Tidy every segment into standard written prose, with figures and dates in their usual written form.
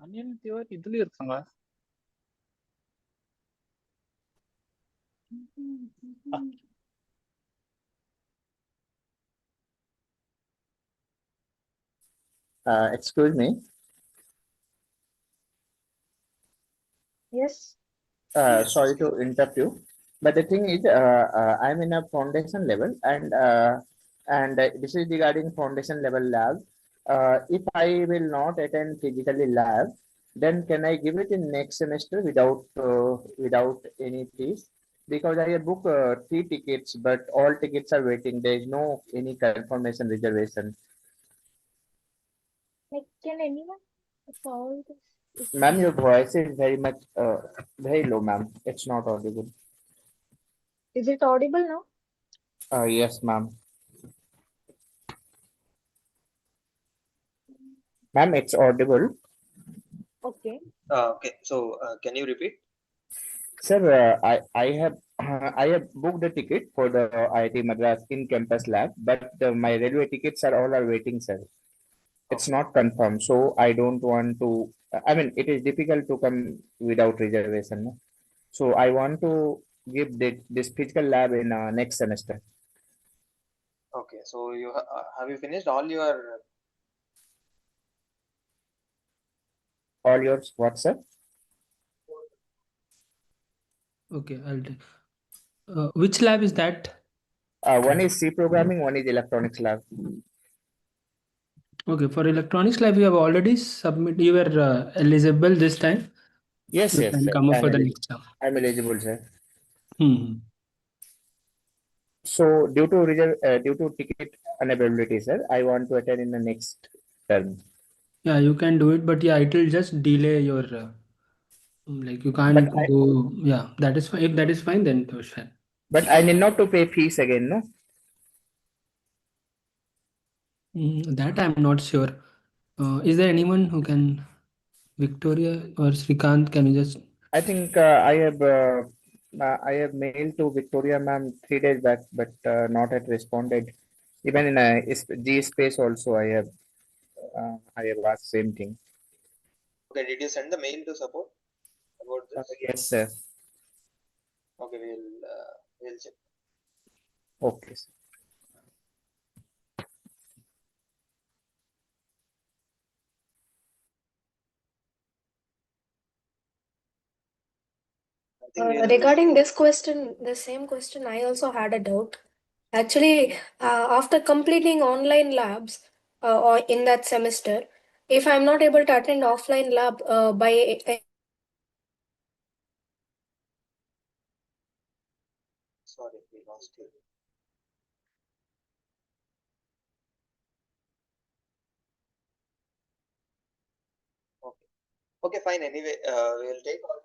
Onion theory இதுலயும் இருக்காங்க. Excuse me. Yes. Sorry to interrupt you, but the thing is, I'm in a foundation level, and this is regarding foundation level lab. If I will not attend physically lab, then can I give it in next semester without any fees? Because I have booked 3 tickets, but all tickets are waiting. There is no any confirmation reservation. Like, can anyone solve this issue? Ma'am, your voice is very low, ma'am. It's not audible. Is it audible now? Yes, ma'am. Ma'am, it's audible. Okay. Okay, so can you repeat? Sir, I have I have booked the ticket for the IIT Madras in campus lab, but my railway tickets are waiting, sir. It's Okay. not confirmed, so I don't want to. I mean, it is difficult to come without reservation, no? So I want to give this physical lab in next semester. Okay, so have you finished all your All yours, what, sir? Okay, I'll take. Which lab is that? One is C programming, one is electronics lab. Okay, for electronics lab, you have already submitted. You were eligible this time. Yes, You yes, can sir. come up for the next term. I'm eligible, sir. Hmm. So due to ticket unavailability, sir, I want to attend in the next term. Yeah, you can do it, but yeah, it will just delay your like you can't But I, go. Yeah, that is fine. If that is fine, then it was fine. but I need not to pay fees again, no? That I'm not sure. Is there anyone who can, Victoria or Srikant? Can you just? I think I have mailed to Victoria ma'am 3 days back, but not yet responded. Even in G space also, I have asked same thing. Okay, did you send the mail to support about this? Yes, sir. Okay, we'll check. Okay, sir. I think Regarding this question, the same question, I also had a doubt. Actually, after completing online labs or in that semester, if I'm not able to attend offline lab sorry, we lost you. Okay. Okay, fine. Anyway, we'll take all.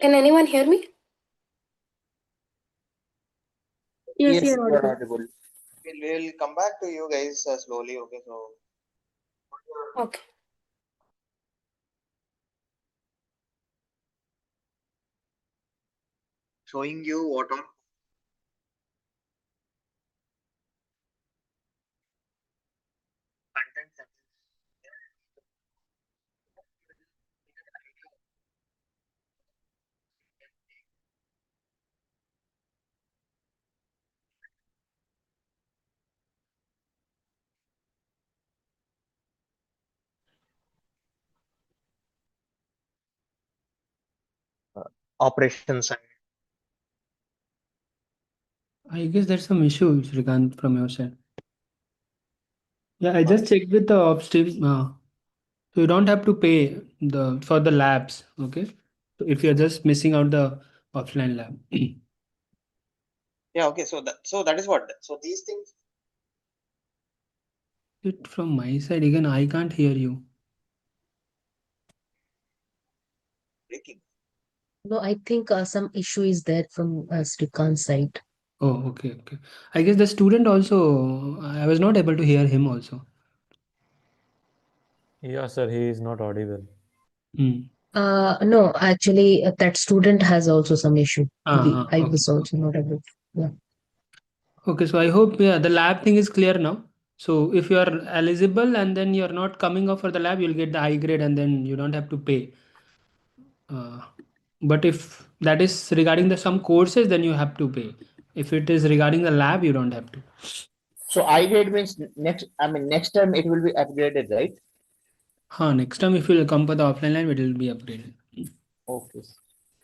Can anyone hear me? Yes, you're you are audible. audible. We'll come back to you guys slowly. Okay, so Okay. showing you what all content operations. I guess there's some issue, Srikant, from your side. Yeah, I just checked with the upstream. So you don't have to pay for the labs. Okay, so if you're just missing out the offline lab. Yeah. Okay. So that is what. So these things. It from my side again. I can't hear you. Breaking. No, I think some issue is there from Srikant's side. Oh, okay, okay. I guess the student also. I was not able to hear him also. Yeah, sir, he is not audible. No, actually, that student has also some issue. I Okay. was also not able. Yeah. Okay, so I hope the lab thing is clear now. So if you are eligible and then you're not coming up for the lab, you'll get the high grade and then you don't have to pay. Uh, but if that is regarding the some courses, then you have to pay. If it is regarding the lab, you don't have to. So I grade means next time it will be upgraded, right? Next time if you'll come for the offline lab, it will be upgraded. Okay.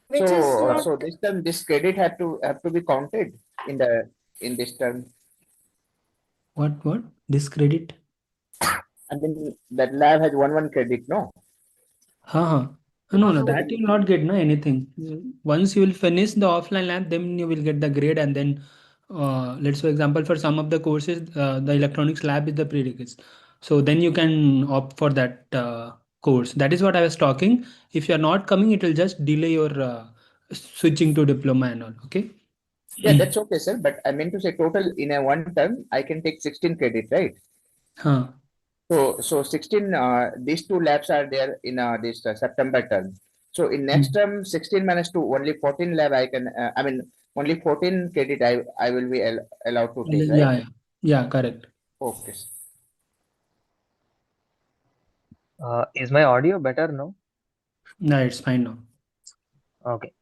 Which is So not. so this term this credit have to be counted in the in this term. What? Discredit? I mean that lab has one credit, no? Huh. No, So that you will not get anything. Once you will finish the offline lab, then you will get the grade, and then let's for example for some of the courses, the electronics lab is the prerequisite. So then you can opt for that course. That is what I was talking. If you are not coming, it will just delay your switching to diploma and all. Okay. yeah, that's okay, sir. But I meant to say total in a one term, I can take 16 credit, right? Huh. So 16 these two labs are there in this September term. So in next Hmm. term 16 minus 2 only 14 lab I can only 14 credit I will be allowed to take, right? Yeah, correct. Okay. Is my audio better now? Yeah, it's fine now. Okay.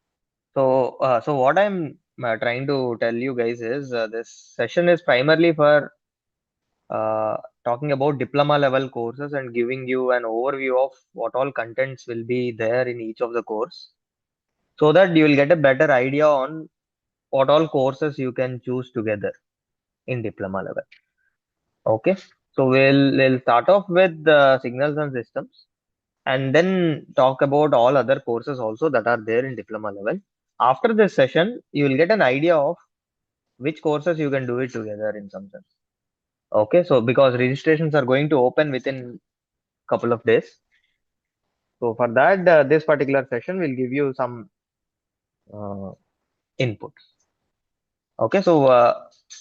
So what I'm trying to tell you guys is this session is primarily for talking about diploma level courses and giving you an overview of what all contents will be there in each of the course, so that you will get a better idea on what all courses you can choose together in diploma level. Okay, so we'll start off with the signals and systems, and then talk about all other courses also that are there in diploma level. After this session, you will get an idea of which courses you can do it together in some sense. Okay, so because registrations are going to open within couple of days, so for that this particular session will give you some uh, inputs. Okay, so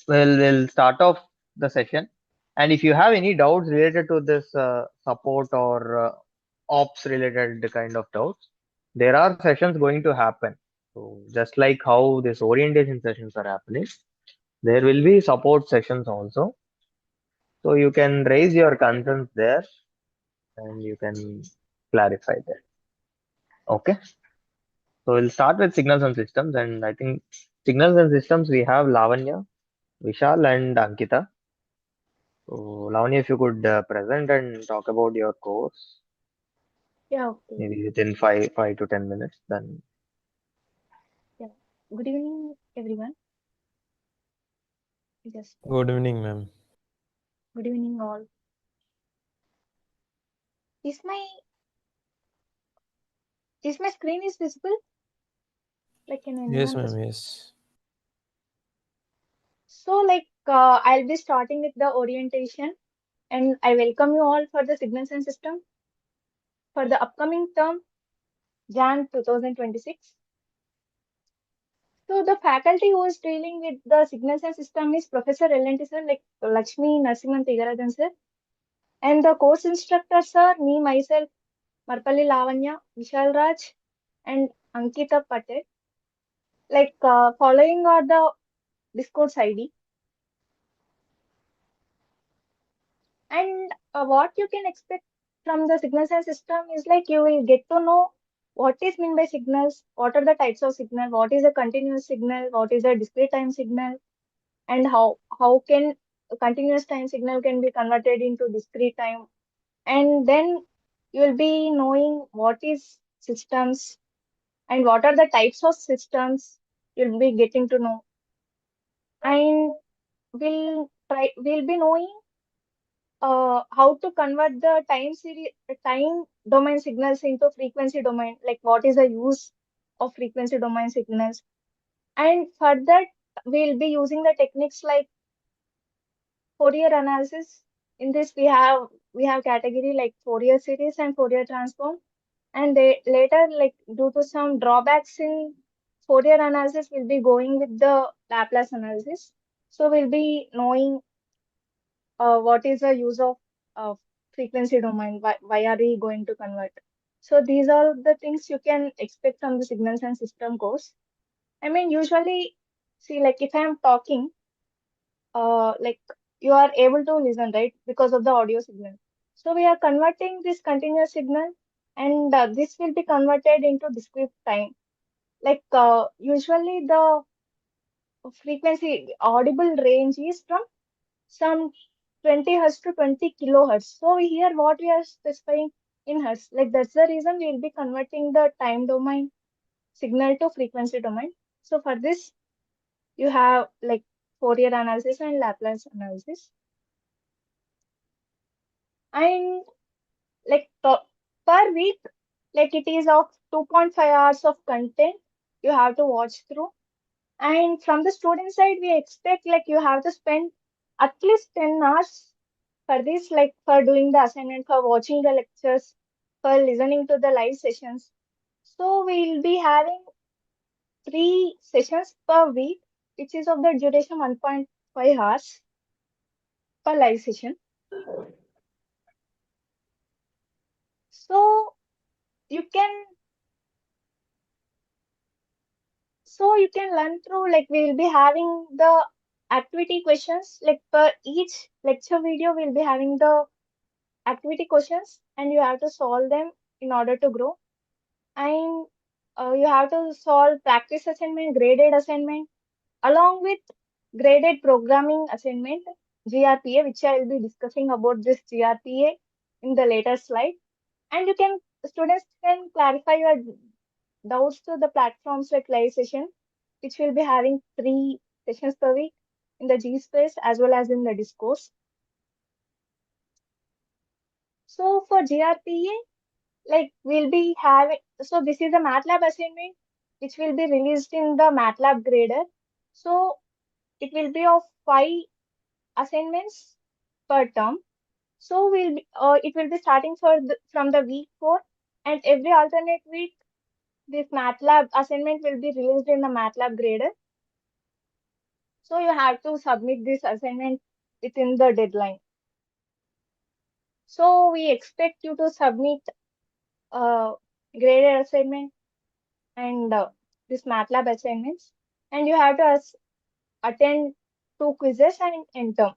we'll start off the session, and if you have any doubts related to this support or ops related kind of doubts, there are sessions going to happen. So just like how this orientation sessions are happening, there will be support sessions also. So you can raise your concerns there and you can clarify that. Okay. So we'll start with signals and systems, and I think signals and systems we have Lavanya, Vishal, and Ankita. So Lavanya, if you could present and talk about your course, Yeah, okay. maybe within five to 10 minutes, then Yeah. Good evening, everyone. Just Good evening, ma'am. good evening, all. Is my screen is visible? Like, can Yes, anyone ma'am. respond? Yes. So, I'll be starting with the orientation, and I welcome you all for the signals and system for the upcoming term, Jan 2026. So, the faculty who is dealing with the signals and system is Professor L&T sir, like Lakshmi Narasimhan Tigarajan sir, and the course instructors are me myself, Marpalli Lavanya, Vishal Raj, and Ankita Patel. Following are the Discourse ID. And what you can expect from the signals and system is like you will get to know what is meant by signals, what are the types of signal, what is a continuous signal, what is a discrete time signal, and how can a continuous time signal can be converted into discrete time. And then you will be knowing what is systems and what are the types of systems you'll be getting to know. And we'll be knowing how to convert the time domain signals into frequency domain, like what is the use of frequency domain signals. And for that, we'll be using the techniques like Fourier analysis. In this, we have category like Fourier series and Fourier transform. And they later, like due to some drawbacks in Fourier analysis, we'll be going with the Laplace analysis. So we'll be knowing what is the use of frequency domain, why are we going to convert. So these are the things you can expect from the signals and system course. I mean, usually, see, like if I'm talking, like you are able to listen, right? Because of the audio signal. So we are converting this continuous signal, and this will be converted into discrete time. Like usually the frequency audible range is from some 20 hertz to 20 kilohertz. So here what we are specifying in hertz. Like that's the reason we will be converting the time domain signal to frequency domain. So for this, you have like Fourier analysis and Laplace analysis. And like per week, like it is of 2.5 hours of content you have to watch through. And from the student side, we expect like you have to spend at least 10 hours for this, like for doing the assignment, for watching the lectures, for listening to the live sessions. So we'll be having 3 sessions per week, which is of the duration 1.5 hours per live session. So you can you can learn through, like we'll be having the activity questions, like per each lecture video we'll be having the activity questions, and you have to solve them in order to grow. And you have to solve practice assignment, graded assignment, along with graded programming assignment, GRPA, which I will be discussing about this GRPA in the later slide. And students can clarify your doubts to the platforms like live session, which will be having 3 sessions per week in the G space as well as in the discourse. So for GRPA, like we'll be having, so this is a MATLAB assignment which will be released in the MATLAB grader. So it will be of 5 assignments per term. So it will be starting from the week 4, and every alternate week this MATLAB assignment will be released in the MATLAB grader. So you have to submit this assignment within the deadline. So we expect you to submit graded assignment and this MATLAB assignments, and you have to attend 2 quizzes and enter.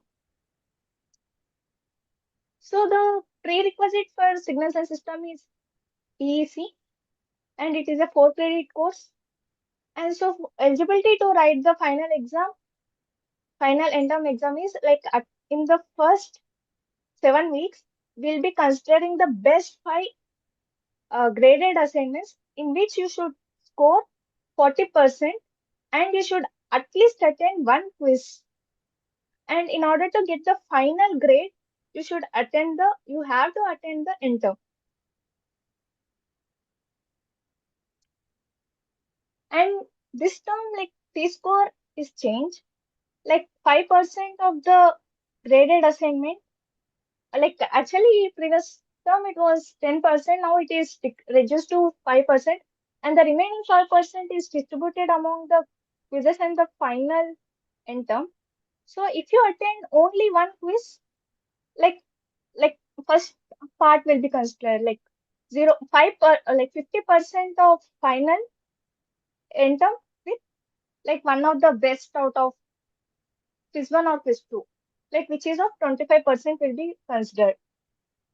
So the prerequisite for signals and system is EEC, and it is a 4 credit course. And so eligibility to write the final end-term exam is like in the first 7 weeks, we'll be considering the best 5 graded assignments in which you should score 40%, and you should at least attend 1 quiz. And in order to get the final grade, you have to attend the intern. And this term, like T-score is changed. Like 5% of the graded assignment, like actually previous term it was 10%, now it is reduced to 5%, and the remaining 5% is distributed among the quizzes and the final end term. So if you attend only 1 quiz, like like first part will be considered like 50% of final end term with like one of the best out of quiz 1 or quiz 2, like which is of 25% will be considered.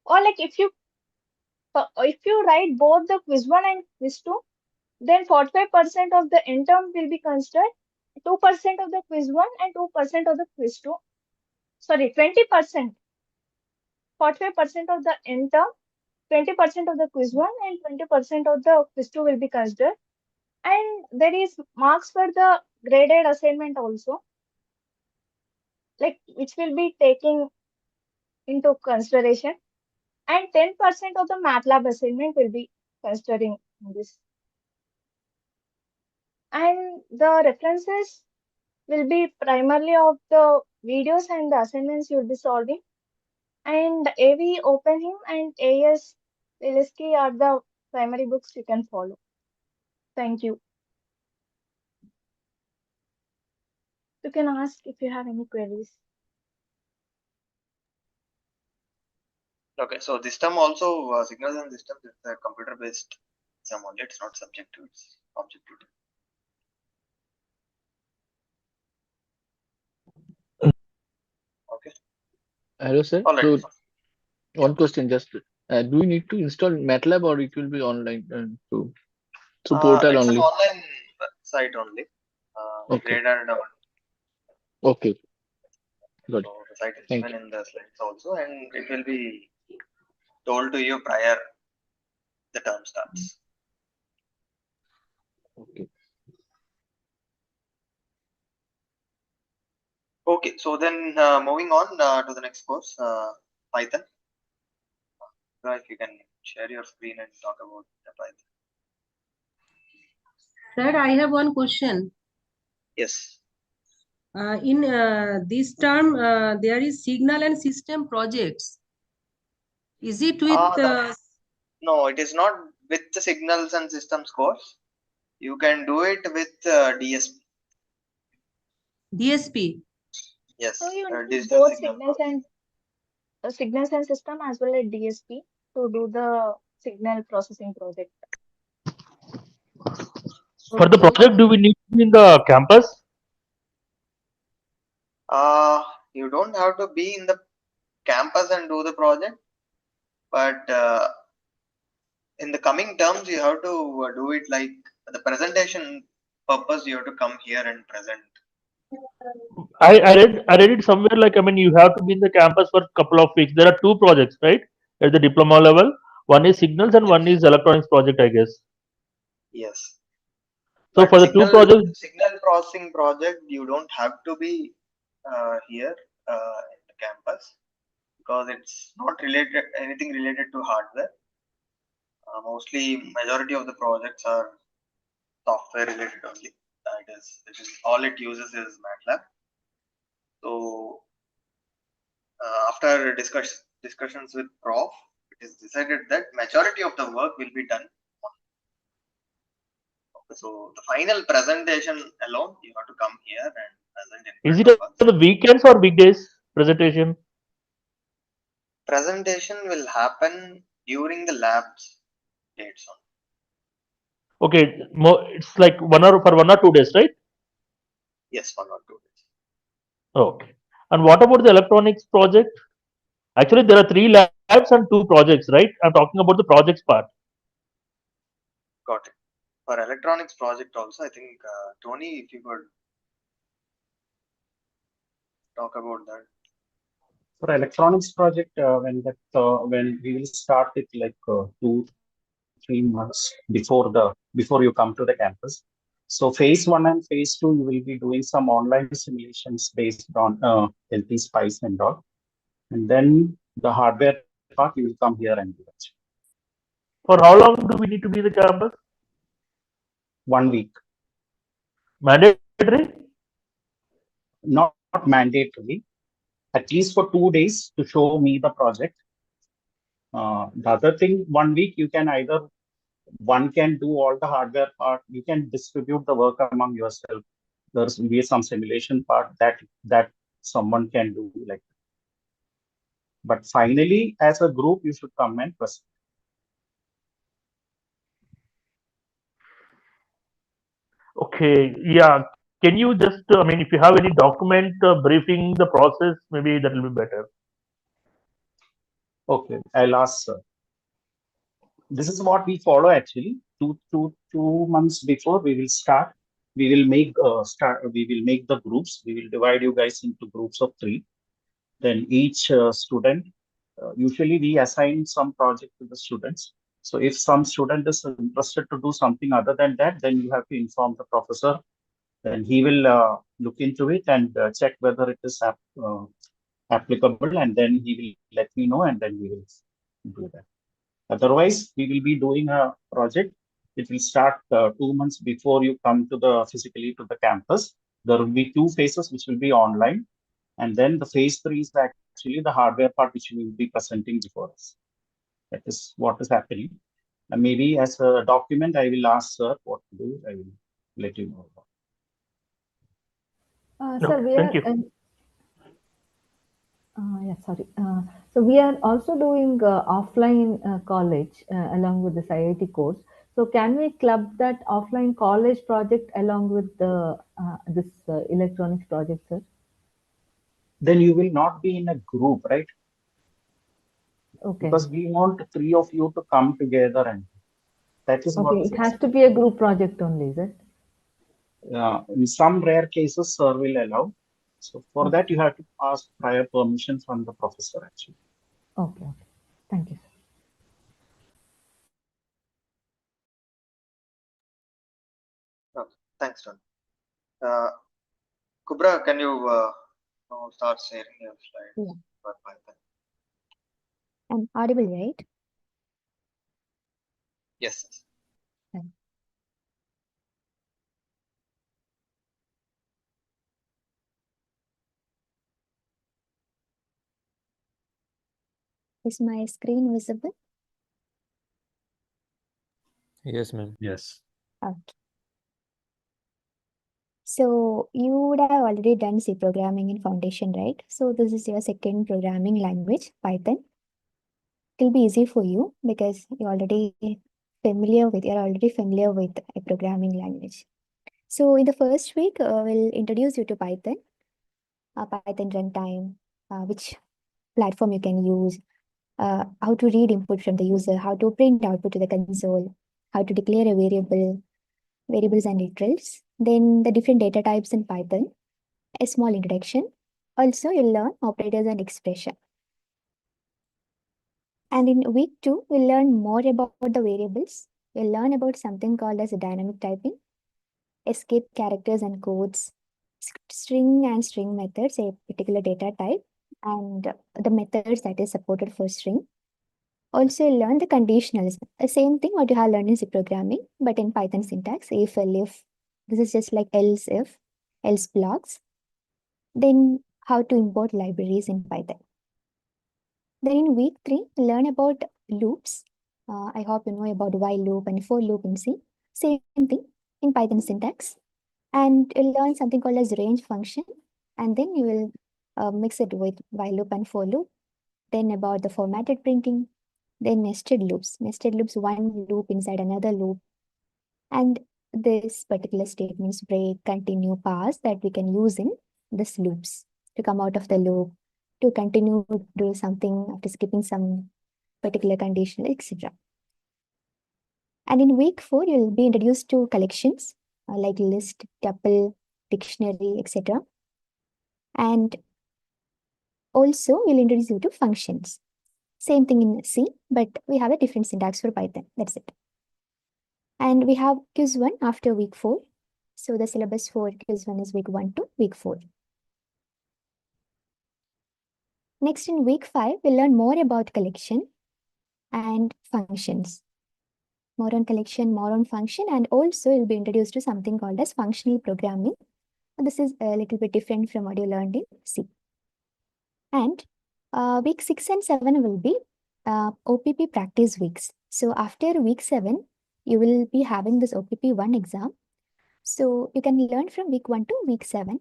Or like if you write both the quiz 1 and quiz 2, then 45% of the end term will be considered, 2% of the quiz 1 and 2% of the quiz 2. Sorry, 20%, 45% of the end term, 20% of the quiz 1 and 20% of the quiz 2 will be considered. And there is marks for the graded assignment also, like which will be taking into consideration. And 10% of the MATLAB assignment will be considering this. And the references will be primarily of the videos and the assignments you'll be solving. And AV OpenHim and AS Lilisky are the primary books you can follow. Thank you. You can ask if you have any queries. Okay, so this term also signals and systems is a computer-based exam only. It's not subjective. It's objective. Hello, sir. All right. So, one question just, do you need to install MATLAB or it will be online through portal It's an only? online site only. We Okay. graded our Okay. Good. so the site is Thank given in the slides also, and it will be told to you prior the term starts. you. Okay. Okay, so then moving on to the next course, Python. If you can share your screen and talk about the Python. Sir, I have one question. Yes. In this term, there is signal and system projects. Is it with No, it is not with the signals and systems course. You can do it with DSP. DSP? Yes, So you need digital both signal signals and system as well as DSP to do the signal processing project. For the Okay. project, do we need to be in the campus? You don't have to be in the campus and do the project, but in the coming terms, you have to do it like the presentation purpose. You have to come here and present. I read it somewhere like, I mean, you have to be in the campus for a couple of weeks. There are two projects, right? At the diploma level, one is signals and one is electronics project, I guess. Yes, So but for the two projects, signal processing project, you don't have to be here in the campus because it's not related anything related to hardware. Mostly, majority of the projects are software related only. It is all it uses is MATLAB. So after discussions with Prof, it is decided that majority of the work will be done. Okay, so the final presentation alone, you have to come here and present in is front it of us. on the weekends or weekdays presentation? Presentation will happen during the labs dates on. Okay, it's like 1 hour for 1 or 2 days, right? Yes, 1 or 2 days. Okay. And what about the electronics project? Actually, there are 3 labs and 2 projects, right? I'm talking about the projects part. Got it. For electronics project also, I think Tony, if you could talk about that. For electronics project, when we will start it like 2-3 months before you come to the campus. So phase one and phase two, you will be doing some online simulations based on LT Spice and all. And then the hardware part, you will come here and do it. For how long do we need to be in the campus? 1 week. Mandatory? Not mandatory. At least for 2 days to show me the project. The other thing, 1 week, you can either one can do all the hardware part. You can distribute the work among yourself. There's will be some simulation part that someone can do like. But finally, as a group, you should come and present. Okay, yeah. Can you just, I mean, if you have any document briefing the process, maybe that will be better. Okay, I'll ask sir. This is what we follow actually. 2 months before we will start. We will make the groups. We will divide you guys into groups of 3. Then each student, usually we assign some project to the students. So if some student is interested to do something other than that, then you have to inform the professor. Then he will look into it and check whether it is applicable, and then he will let me know, and then we will do that. Otherwise, we will be doing a project. It will start 2 months before you come to the physically to the campus. There will be 2 phases which will be online, and then the phase 3 is actually the hardware part which we will be presenting before us. That is what is happening. And maybe as a document, I will ask sir what to do. I will let you know. Sir, Okay, we thank are you. yeah, sorry. So we are also doing offline college along with this IIT course. So can we club that offline college project along with the this electronics project, sir? then you will not be in a group, right? Okay. Because we want 3 of you to come together, and that is what Okay, is it has to expected. be a group project only, is it? In some rare cases, sir will allow. So for Okay. that, you have to ask prior permission from the professor, actually. Okay. Okay. Thank you, sir. Okay, thanks, John. Kubra, can you now start sharing your slides Yeah. for Python? I'm audible, right? Yes. Right. Is my screen visible? Yes, ma'am. Yes. Okay. So you would have already done C programming in Foundation, right? So this is your second programming language, Python. It'll be easy for you because you're already familiar with a programming language. So in the first week, we'll introduce you to Python, Python runtime, which platform you can use, how to read input from the user, how to print output to the console, how to declare a variables and literals, then the different data types in Python, a small introduction. Also, you'll learn operators and expression. And in week 2, we'll learn more about the variables. We'll learn about something called as dynamic typing, escape characters and codes, string and string methods, a particular data type, and the methods that is supported for string. Also, you'll learn the conditionals, the same thing what you have learned in C programming, but in Python syntax, if, elif. This is just like else if, else blocks. Then how to import libraries in Python. Then in week 3, learn about loops. I hope you know about while loop and for loop in C. Same thing in Python syntax. And you'll learn something called as range function. And then you will mix it with while loop and for loop. Then about the formatted printing. Then nested loops. Nested loops, one loop inside another loop. And this particular statements break, continue, pass that we can use in this loops to come out of the loop, to continue do something after skipping some particular condition, etc. And in week 4, you'll be introduced to collections like list, tuple, dictionary, etc. And also, we'll introduce you to functions. Same thing in C, but we have a different syntax for Python. That's it. And we have quiz 1 after week 4. So the syllabus for quiz 1 is week 1 to week 4. Next, in week 5, we'll learn more about collection and functions. More on collection, more on function, and also you'll be introduced to something called as functional programming. This is a little bit different from what you learned in C. And week 6 and 7 will be OPP practice weeks. So after week 7, you will be having this OPP 1 exam. So you can learn from week 1 to week 7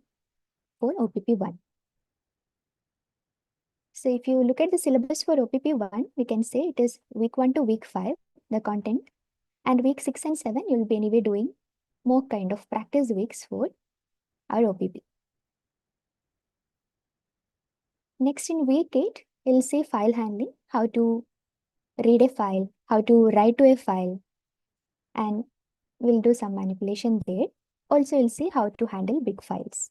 for OPP 1. So if you look at the syllabus for OPP 1, we can say it is week 1 to week 5, the content. And week 6 and 7, you'll be anyway doing more kind of practice weeks for our OPP. Next in week 8, we'll see file handling, how to read a file, how to write to a file, and we'll do some manipulation there. Also, we'll see how to handle big files.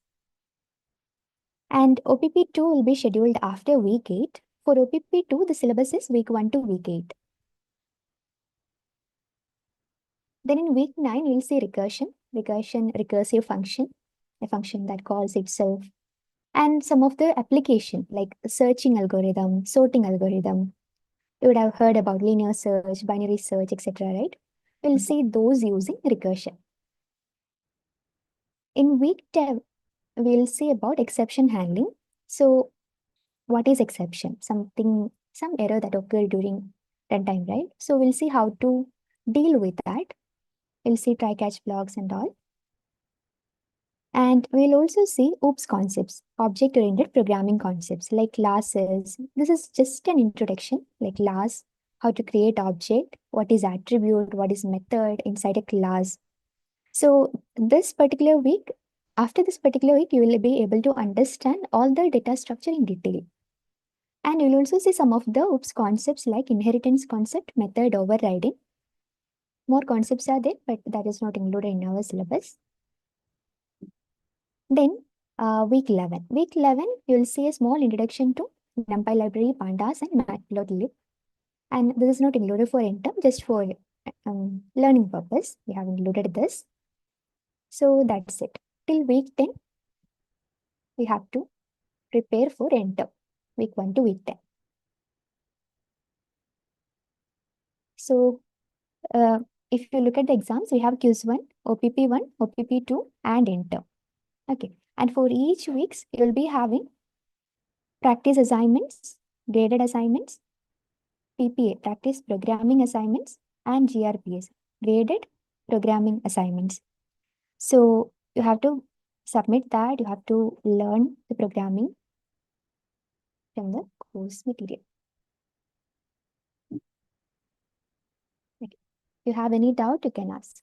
And OPP 2 will be scheduled after week 8. For OPP 2, the syllabus is week 1 to week 8. Then in week 9, we'll see recursive function, a function that calls itself, and some of the application like searching algorithm, sorting algorithm. You would have heard about linear search, binary search, etc., right? We'll see those using recursion. In week 10, we'll see about exception handling. So what is exception? Some error that occurred during runtime, right? So we'll see how to deal with that. We'll see try-catch blocks and all. And we'll also see OOPS concepts, object-oriented programming concepts like classes. This is just an introduction, like class, how to create object, what is attribute, what is method inside a class. So this particular week, After this particular week, you will be able to understand all the data structure in detail. And you will also see some of the OOPS concepts like inheritance concept, method overriding. More concepts are there, but that is not included in our syllabus. Then week 11. Week 11, you will see a small introduction to NumPy library, pandas, and matplotlib. And this is not included for interim, just for learning purpose. We have included this. So that's it. Till week 10, we have to prepare for interim, week 1 to week 10. So if you look at the exams, we have quiz 1, OPP 1, OPP 2, and interim. Okay. And for each weeks, you will be having practice assignments, graded assignments, PPA, practice programming assignments, and GRPS, graded programming assignments. So you have to submit that, you have to learn the programming from the course material. Okay. If you have any doubt, you can ask.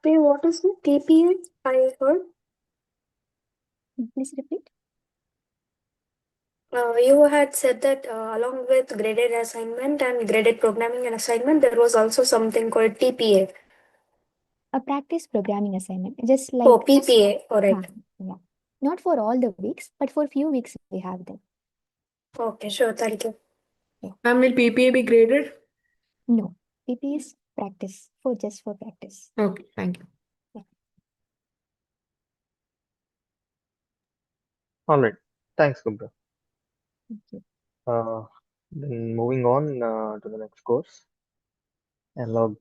What is the TPA I heard? Please repeat. You had said that along with graded assignment and graded programming and assignment, there was also something called TPA. A practice programming assignment, just like PPA, alright. Yeah. Not for all the weeks, but for few weeks we have them. Okay, sure, thank you. Yeah. And will PPA be graded? No, PPA is practice, just for practice. Okay, thank you. All right. Thanks, Gupta. Thank you. Then moving on to the next course, analog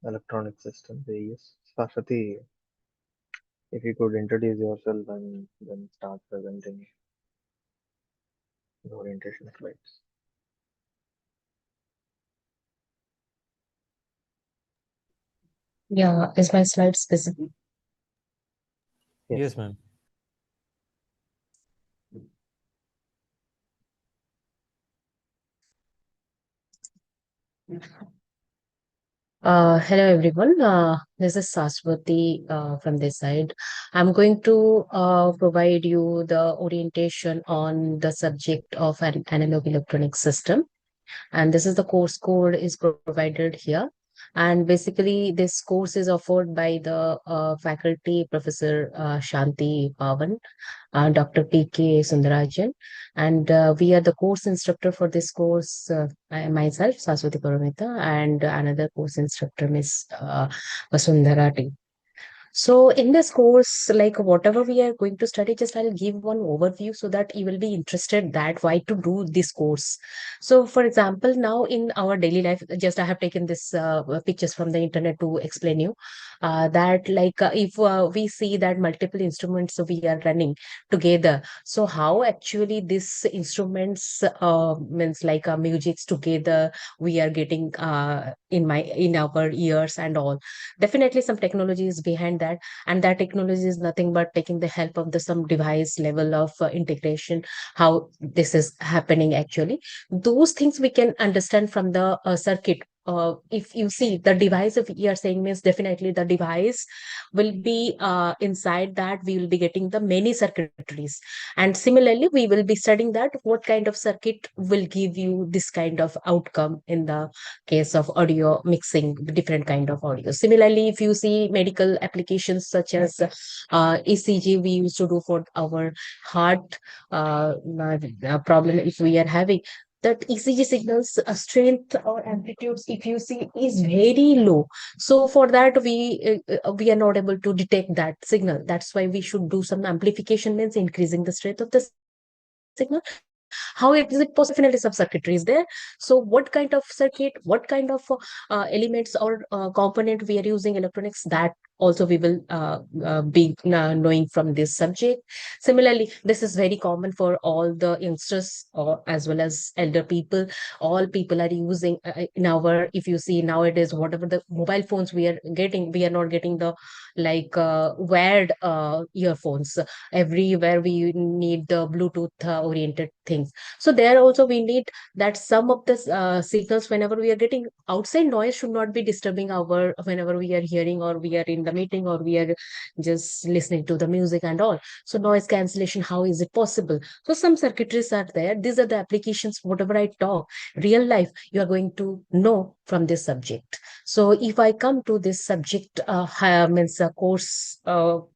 electronic systems, AES. Saraswati, if you could introduce yourself and then start presenting the orientation slides. Yeah, is my slide specific? Yes, ma'am. Hello everyone. This is Saswati from this side. I'm going to provide you the orientation on the subject of an analog electronic system. And this is the course code is provided here. And basically, this course is offered by the faculty, Professor Shanti Pavan, Dr. P.K. Sundarajan, and we are the course instructor for this course, I myself, Saswati Paramita, and another course instructor, Miss Vasundhara T. So in this course, like whatever we are going to study, just I'll give one overview so that you will be interested that why to do this course. So for example, now in our daily life, just I have taken this pictures from the internet to explain you that like if we see that multiple instruments we are running together. So how actually these instruments means like musics together we are getting in our ears and all. Definitely some technology is behind that, and that technology is nothing but taking the help of the some device level of integration, how this is happening actually. Those things we can understand from the circuit. If you see the device, if you are saying means definitely the device will be inside that we will be getting the many circuitries, and similarly we will be studying that what kind of circuit will give you this kind of outcome in the case of audio mixing different kind of audio. Similarly, if you see medical applications such as ECG we used to do for our heart problem, if we are having that ECG signals strength or amplitudes, if you see, is very low. So for that we are not able to detect that signal. That's why we should do some amplification, means increasing the strength of the signal. How is it possible? Definitely some circuitry is there. So what kind of circuit, what kind of elements or component we are using electronics, that also we will be knowing from this subject. Similarly, this is very common for all the youngsters or as well as elder people. All people are using in our, if you see nowadays, whatever the mobile phones we are getting, we are not getting the like wired earphones. Everywhere we need the Bluetooth oriented things. So there also we need that some of the signals, whenever we are getting outside noise, should not be disturbing our, whenever we are hearing or we are in the meeting or we are just listening to the music and all. So noise cancellation, how is it possible? So some circuitries are there. These are the applications, whatever I talk real life, you are going to know from this subject. So if I come to this subject, means a course, how,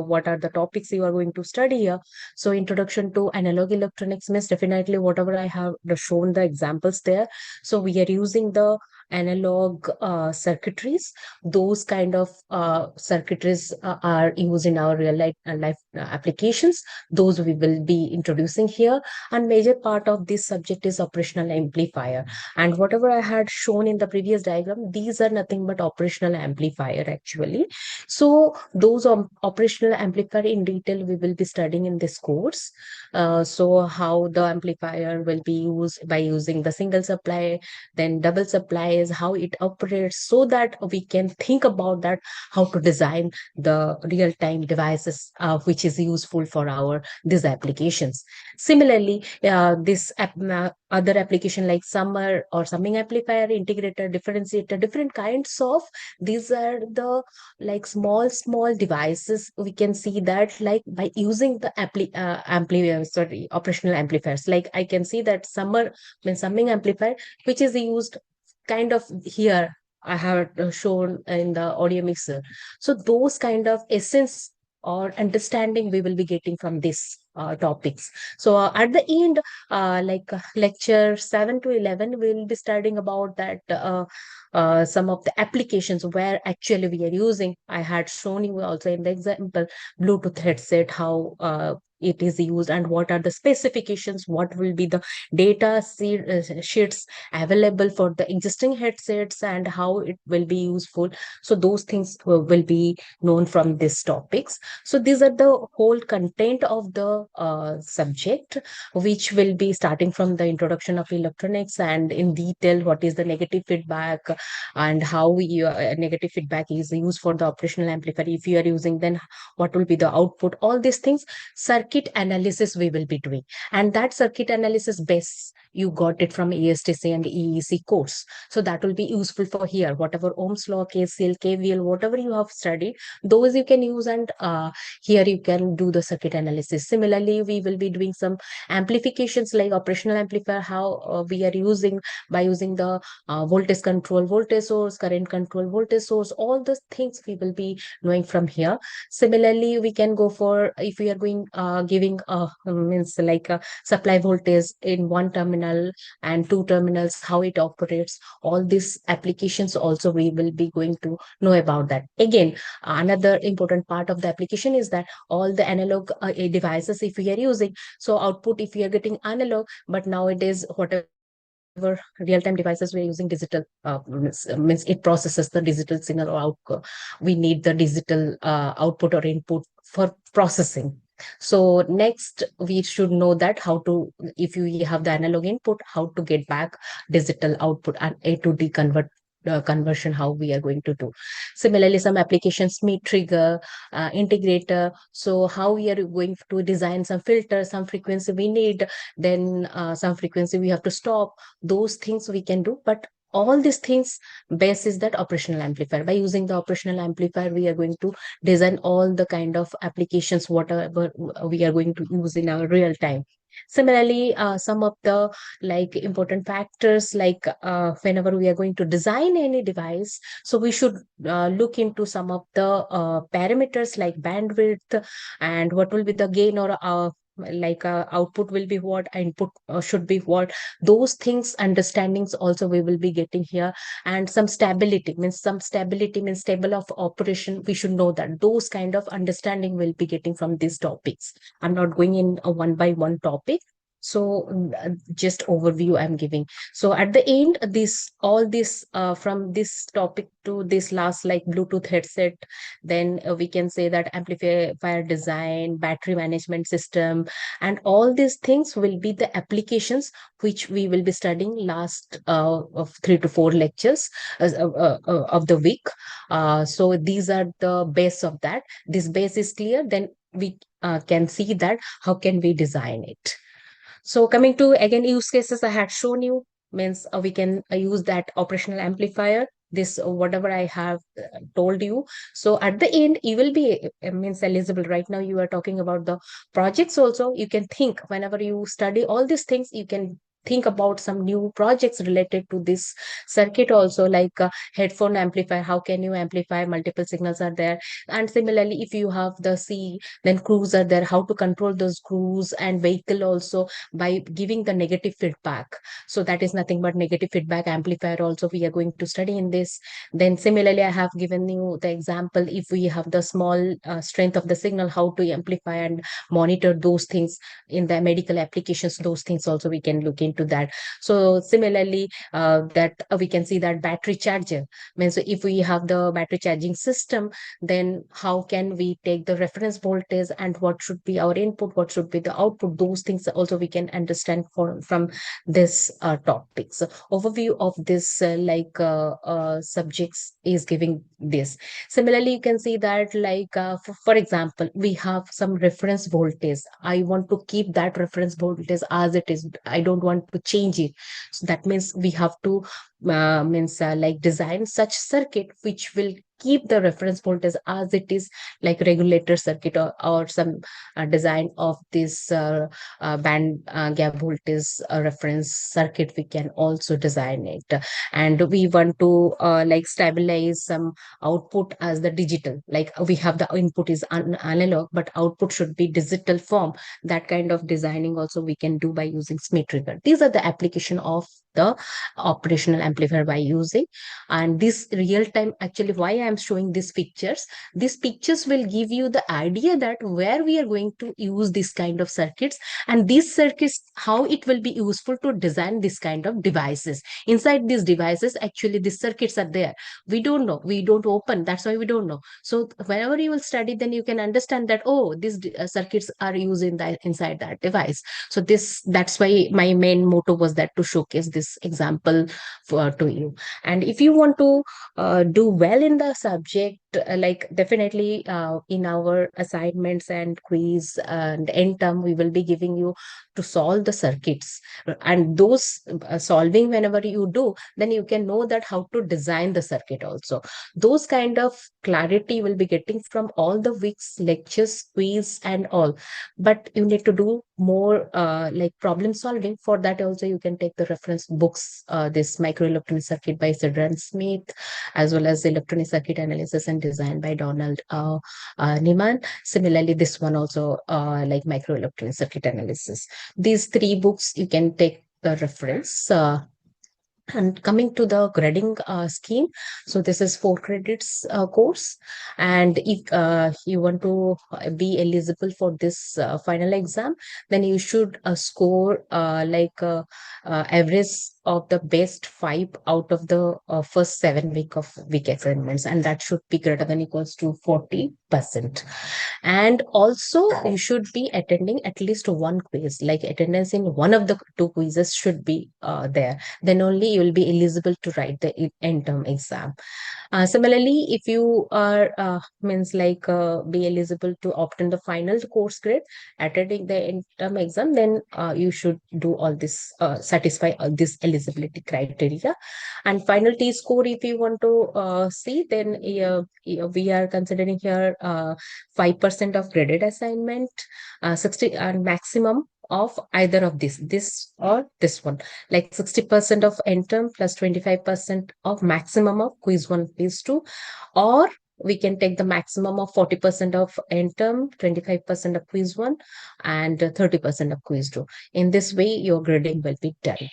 what are the topics you are going to study here? So introduction to analog electronics means definitely whatever I have shown the examples there. So we are using the analog circuitries. Those kind of circuitries are used in our real life applications. Those we will be introducing here. And major part of this subject is operational amplifier. And whatever I had shown in the previous diagram, these are nothing but operational amplifier actually. So those operational amplifier in detail we will be studying in this course. So how the amplifier will be used by using the single supply, then double supply, is how it operates, so that we can think about that, how to design the real-time devices which is useful for our these applications. Similarly, other application like summer or summing amplifier, integrator, differentiator, different kinds of, these are the like small devices. We can see that like by using the operational amplifiers, like I can see that summer, when summing amplifier, which is used kind of here, I have shown in the audio mixer. So those kind of essence or understanding we will be getting from this topics. So at the end, lecture 7 to 11, we'll be studying about that some of the applications where actually we are using. I had shown you also in the example Bluetooth headset, how it is used and what are the specifications, what will be the sheets available for the existing headsets and how it will be useful. So those things will be known from these topics. So these are the whole content of the subject, which will be starting from the introduction of electronics and in detail what is the negative feedback and how negative feedback is used for the operational amplifier. If you are using, then what will be the output? All these things, circuit analysis we will be doing. And that circuit analysis base, you got it from ESTC and EEC course. So that will be useful for here. Whatever Ohm's law, KCL, KVL, whatever you have studied, those you can use, and here you can do the circuit analysis. Similarly, we will be doing some amplifications like operational amplifier, how we are using by using the voltage control voltage source, current control voltage source, all those things we will be knowing from here. Similarly, we can go for, if we are going giving means like a supply voltage in one terminal and two terminals, how it operates, all these applications also we will be going to know about that. Again, another important part of the application is that all the analog devices if we are using, so output if we are getting analog, but nowadays whatever real-time devices we are using digital, means it processes the digital signal or output. We need the digital output or input for processing. So next we should know that how to, if you have the analog input, how to get back digital output and A to D conversion, how we are going to do. Similarly, some applications may trigger integrator, so how we are going to design some filter, some frequency we need, then some frequency we have to stop. Those things we can do, but all these things base is that operational amplifier. By using the operational amplifier, we are going to design all the kind of applications whatever we are going to use in our real time. Similarly, some of the like important factors, like whenever we are going to design any device, so we should look into some of the parameters like bandwidth and what will be the gain, or output will be what, input should be what. Those things understandings also we will be getting here. And some stability means stable of operation, we should know that. Those kind of understanding we'll be getting from these topics. I'm not going in a one by one topic. So just overview I'm giving. So at the end, all this from this topic to this last, like Bluetooth headset, then we can say that amplifier design, battery management system, and all these things will be the applications which we will be studying last of 3 to 4 lectures of the week. So these are the base of that. This base is clear, then we can see that how can we design it. So coming to again use cases I had shown you, means we can use that operational amplifier, this whatever I have told you. So at the end you will be means eligible. Right now you are talking about the projects also. You can think whenever you study all these things, you can think about some new projects related to this circuit also, like headphone amplifier, how can you amplify multiple signals are there. And similarly, if you have the C, then crews are there, how to control those crews, and vehicle also by giving the negative feedback. So that is nothing but negative feedback amplifier also we are going to study in this. Then similarly, I have given you the example, if we have the small strength of the signal, how to amplify and monitor those things in the medical applications, those things also we can look into that. So similarly, that we can see that battery charger means if we have the battery charging system, then how can we take the reference voltage and what should be our input, what should be the output, those things also we can understand from this topic. So overview of this subjects is giving this. Similarly, you can see that like for example, we have some reference voltage. I want to keep that reference voltage as it is, I don't want to change it. So that means we have to like design such circuit which will keep the reference voltage as it is, like regulator circuit, or some design of this band gap voltage reference circuit we can also design it. And we want to like stabilize some output as the digital, like we have the input is analog but output should be digital form. That kind of designing also we can do by using SMIT trigger. These are the application of the operational amplifier by using. And this real time, actually why I am showing these pictures will give you the idea that where we are going to use this kind of circuits, and these circuits how it will be useful to design this kind of devices. Inside these devices, actually these circuits are there, we don't know, we don't open, that's why we don't know. So whenever you will study, then you can understand that, oh, these circuits are used in that inside that device. So that's why my main motto was that to showcase this example to you. And if you want to do well in the subject, like definitely in our assignments and quiz and end term, we will be giving you to solve the circuits. And those solving whenever you do, then you can know that how to design the circuit also. Those kind of clarity will be getting from all the week's lectures, quiz and all. But you need to do more like problem solving. For that also you can take the reference books, this microelectronic circuit by Sidran Smith, as well as electronic circuit analysis and design by Donald Niemann. Similarly, this one also like microelectronic circuit analysis. These 3 books you can take the reference. And coming to the grading scheme, so this is 4 credits course, and if you want to be eligible for this final exam, then you should score average of the best 5 out of the first 7 week assignments, and that should be greater than equals to 40%. And also you should be attending at least one quiz, like attendance in one of the 2 quizzes should be there, then only you will be eligible to write the end term exam. Similarly, if you are means like be eligible to obtain the final course grade attending the end term exam, then you should do all this, satisfy all this eligibility criteria. And final T score, if you want to see, then we are considering here 5% of graded assignment, 60 and maximum of either of this or this one, like 60% of end term plus 25% of maximum of quiz 1, quiz 2, or we can take the maximum of 40% of end term, 25% of quiz 1, and 30% of quiz 2. In this way, your grading will be done.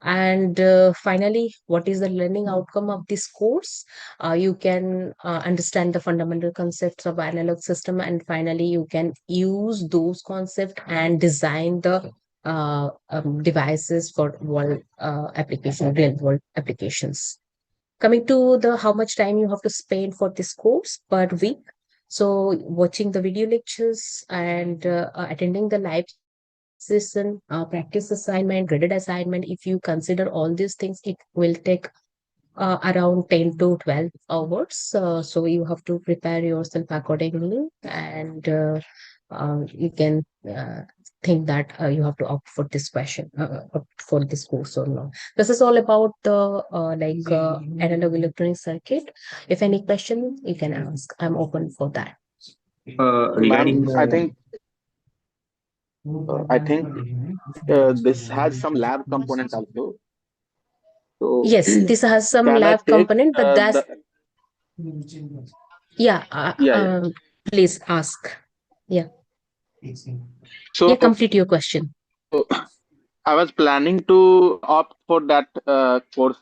And finally, what is the learning outcome of this course? You can understand the fundamental concepts of analog system, and finally you can use those concepts and design the devices for world application, real world applications. Coming to the how much time you have to spend for this course per week. So watching the video lectures and attending the live session, practice assignment, graded assignment, if you consider all these things, it will take around 10 to 12 hours. So you have to prepare yourself accordingly, and you can think that you have to opt for this opt for this course or not. This is all about the analog electronic circuit. If any question, you can ask. I'm open for that. Ma'am, Regarding the I think this has some lab component also. So Yes, this has some can I lab take component, but that's the yeah. yeah, yeah. Please ask. Yeah, yeah. So Complete your question. I was planning to opt for that course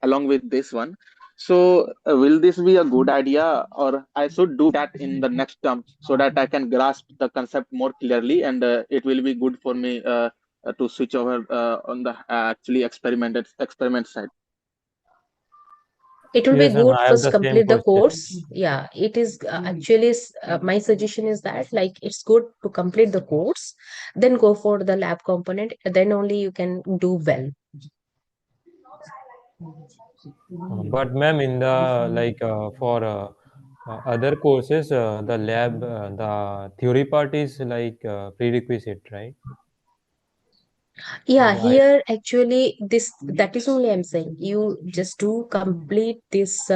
along with this one. So will this be a good idea, or I should do that in the next term so that I can grasp the concept more clearly, and it will be good for me to switch over on the actually experiment side. It will be yes, ma'am, good I have first the same complete the question. course. Yeah, it is actually my suggestion is that like it's good to complete the course, then go for the lab component. Then only you can do well. But ma'am, in the for other courses, the lab, the theory part is prerequisite, right? Yeah, So I here actually this that is only I'm saying. You just do complete this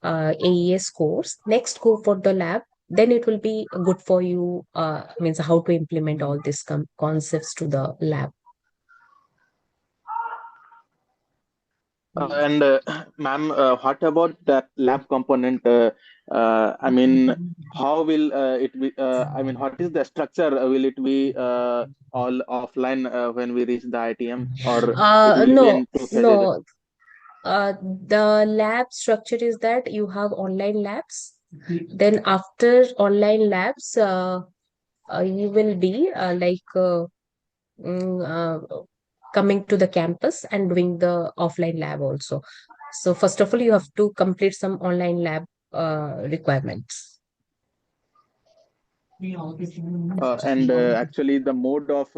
AES course. Next, go for the lab. Then it will be good for you. Means how to implement all these concepts to the lab. And ma'am, what about that lab component? I mean, how will it be? I mean, what is the structure? Will it be all offline when we reach the ITM, or it will be No, in two phases? no. The lab structure is that you have online labs. Then after online labs, you will be mm, uh, coming to the campus and doing the offline lab also. So first of all, you have to complete some online lab requirements. And actually, the mode of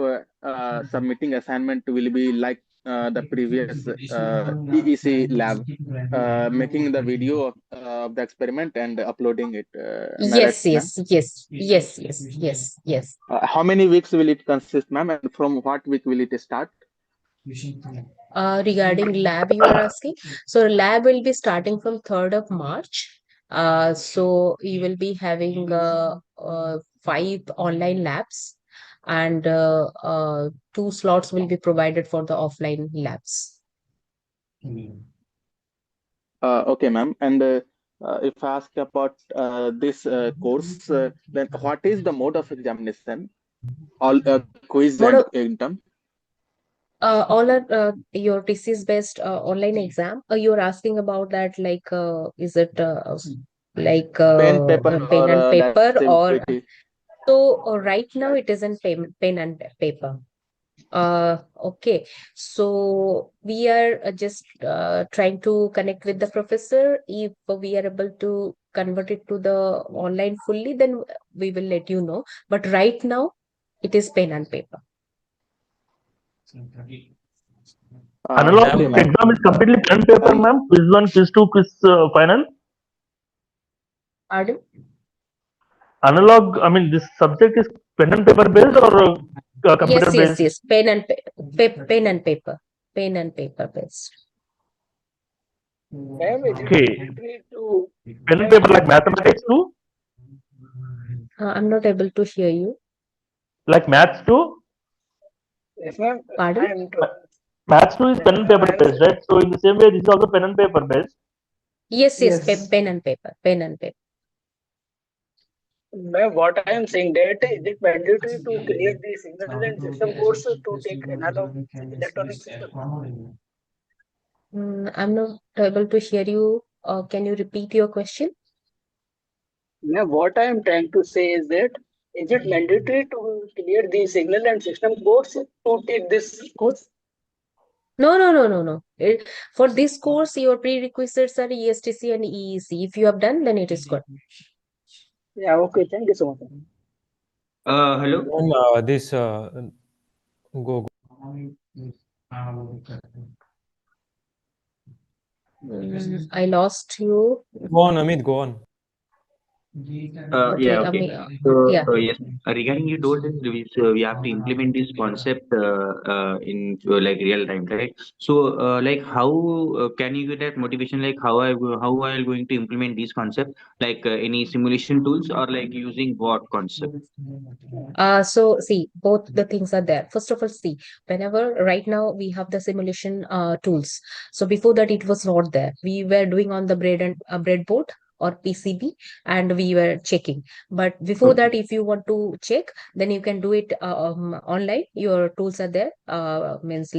submitting assignment will be like the previous EEC lab, making the video of the experiment and uploading it. Am I right, Yes, ma'am? yes, yes, yes, yes, yes, yes. How many weeks will it consist, ma'am? And from what week will it start? Regarding lab, you are asking. So lab will be starting from 3rd of March. So you will be having 5 online labs, and 2 slots will be provided for the offline labs. Okay, ma'am. And if I ask about this course, then what is the mode of examination? All quiz Mode and of, intern? all are your thesis based online exam. You're asking about that, like is it Pen, paper, pen or and that paper, or activity? so right now it is in pen and paper. Okay, so we are just trying to connect with the professor. If we are able to convert it to the online fully, then we will let you know. But right now, it is pen and paper. Analog Okay, ma'am, ma'am. exam is completely pen and paper, Um, ma'am. Quiz one, quiz two, quiz final. Pardon? Analog, I mean, this subject is pen and paper based or computer Yes, yes, based? yes. Pen and paper. Pen and paper based. Ma'am, is it Okay, mandatory to pen and ma'am, paper is like it mathematics too, I'm not able to hear you. like maths too. yes ma'am, I Pardon? am to, Maths too is yes pen and ma'am, paper I am based, right? So in the same way, this is also pen and paper based. Yes, yes. yes. Pen and paper. Pen and paper. Ma'am, what I am saying that is it mandatory to create the signal and system course to take analog electronic system? I'm not able to hear you. Can you repeat your question? Ma'am, what I am trying to say is that Is it mandatory to clear the signal and system course to take this course? No. For this course, your prerequisites are ESTC and EEC. If you have done, then it is good. Yeah, okay. Thank you so much. Hello. Then this go. I lost you. Go on, Amit. Go on. Okay, Okay. yeah. Yes, regarding you told us we have to implement this concept in like real time, right? So, like, how can you get that motivation? Like, how are you going to implement this concept? Like, any simulation tools or like using what concept? So see, both the things are there. First of all, see, whenever right now we have the simulation tools. So before that, it was not there. We were doing on the breadboard or PCB, and we were checking. But before that, if you want to check, then you can do it online. Your tools are there. Means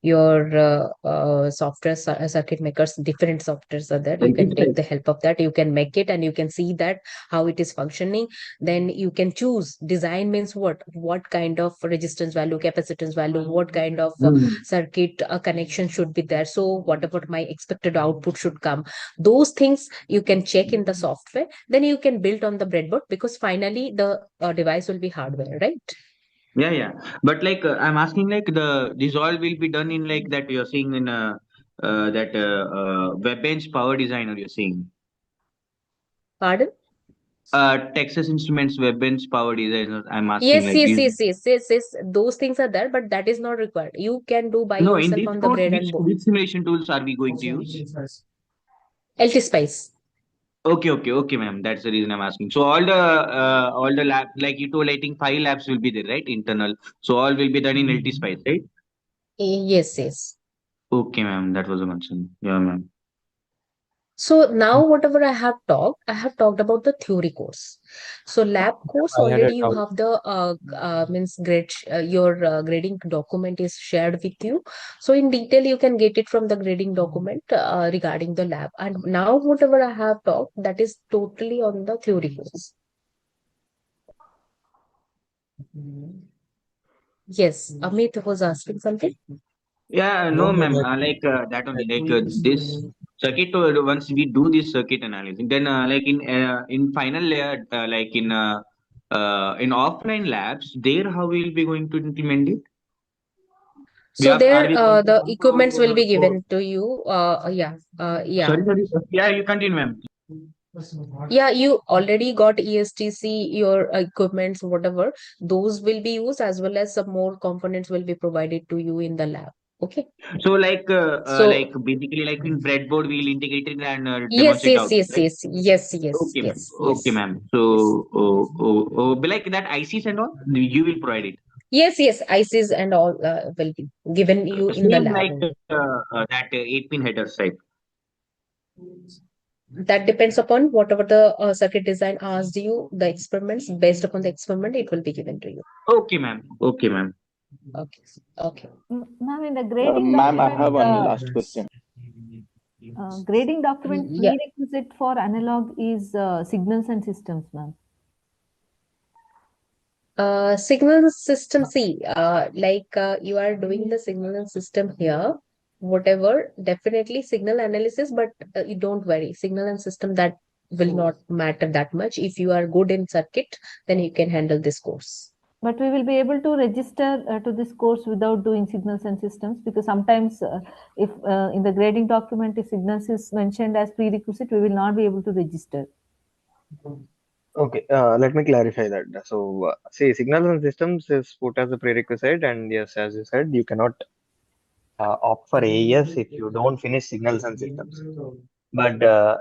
your software circuit makers, different softwares are there. You can take the help of that. You can make it, and you can see that how it is functioning. Then you can choose. Design means what kind of resistance value, capacitance value, what kind of circuit connection should be there. So whatever my expected output should come, those things you can check in the software. Then you can build on the breadboard, because finally the device will be hardware, right? Yeah. But like, I'm asking like this all will be done in like that you're seeing in that web bench power designer you're seeing. Pardon? Texas Instruments web bench power designer. I'm asking Yes, like yes, is yes, yes, yes, yes. Those things are there, but that is not required. You can do by no in yourself this on the course bread and board. which simulation tools are we going to use? LT Spice. Okay, ma'am. That's the reason I'm asking. So all the lab like you told, I think 5 labs will be there, right? Internal. So all will be done in LT Spice, right? Yes, yes. Okay, ma'am. That was a concern. Yeah, ma'am. So now whatever I have talked about the theory course. So lab course, I had a already you doubt. have the means grade your grading document is shared with you. So in detail you can get it from the grading document regarding the lab. And now whatever I have talked, that is totally on the theory course. Yes, Amit was asking something. Yeah, No, no, no, ma'am. like, That only like this circuit. Once we do this circuit analysis, then like in final layer, like in offline labs, there how we will be going to implement it? So Are there we going to the come equipments will be for given to you. Yeah. sorry. Yeah, you continue, ma'am. Yeah, you already got ESTC, your equipments, whatever, those will be used, as well as some more components will be provided to you in the lab. Okay. So like So basically like in breadboard we'll integrate it and yes, demonstrate yes, out, yes, right? yes, yes, yes, Okay, ma'am. yes, Okay, yes. ma'am. So but like that ICs and all, you will provide it. Yes, yes, ICs and all will be given you in the Same lab like only. that 8-pin headers type. That depends upon whatever the circuit design asked you, the experiments, based upon the experiment, it will be given to you. Okay, ma'am. Okay, ma'am. Okay. Okay. Ma'am, in the grading Ma'am, I document, have one last question. grading document Yeah. prerequisite for analog is signals and systems, ma'am. Signal system, see, you are doing the signal system here, whatever, definitely signal analysis, but you don't worry, signal and system, that will not matter that much. If you are good in circuit, then you can handle this course. But we will be able to register to this course without doing signals and systems, because sometimes if in the grading document if signals is mentioned as prerequisite, we will not be able to register. Okay, let me clarify that. So, see, signals and systems is put as a prerequisite, and yes, as you said, you cannot opt for AES if you don't finish signals and systems. But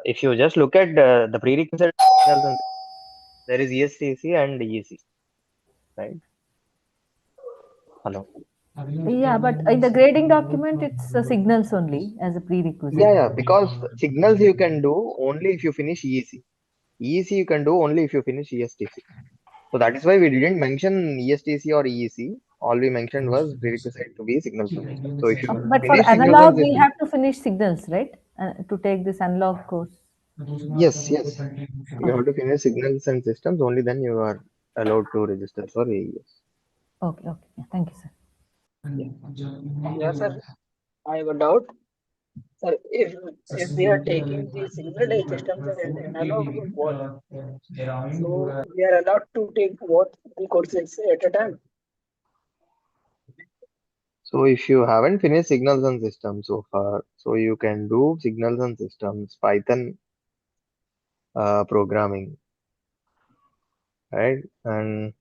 if you just look at the prerequisite signals and there is ESTC and EC, right? Hello. Yeah, but in the grading document, it's signals only as a prerequisite. Yeah, because signals you can do only if you finish EEC. EEC you can do only if you finish ESTC. So that is why we didn't mention ESTC or EEC. All we mentioned was prerequisite to be signals and systems. So if you But for finish signals and analog, we'll systems, have to finish signals, right? To take this analog course. yes, you have to finish signals and systems. Only then you are allowed to register for AES. Okay, okay. Yeah, thank you, sir. Yeah, sir. I have a doubt. Sir, if we are taking the signal-based systems and analog both, so we are allowed to take both the courses at a time. So if you haven't finished signals and systems so far, so you can do signals and systems, Python programming, right? And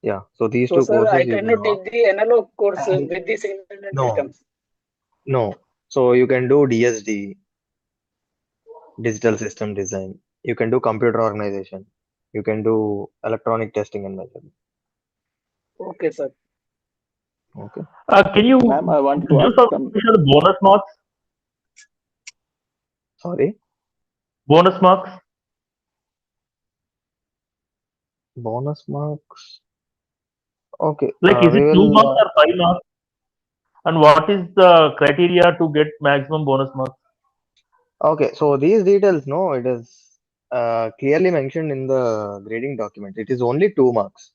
yeah, so these So, two sir, I courses you cannot will take the analog course not. with the signal and No, systems. no. So you can do DSD, digital system design. You can do computer organization. You can do electronic testing and measurement. Okay, sir. Okay. Can you Ma'am, I want to give ask some some. additional bonus marks? Sorry, Bonus marks? bonus marks. Okay. Like, is We it 2 will. marks or 5 marks? And what is the criteria to get maximum bonus marks? Okay. So these details, no, it is clearly mentioned in the grading document. It is only 2 marks.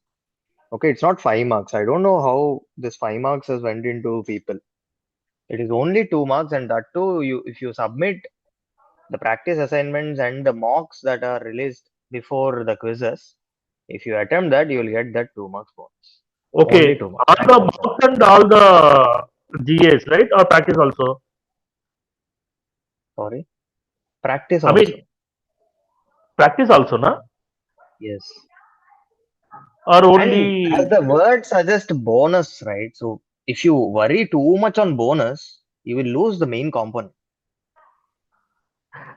Okay, it's not 5 marks. I don't know how this 5 marks has went into people. It is only 2 marks, and that too, you if you submit the practice assignments and the mocks that are released before the quizzes, if you attempt that, you will get that 2 marks bonus. Only Okay, 2 marks, all the maximum 7. marks and all the GAs, right? Or practice also? Sorry, practice I mean, also. practice also, na? Yes. Or And as only. the word suggests bonus, right? So if you worry too much on bonus, you will lose the main component,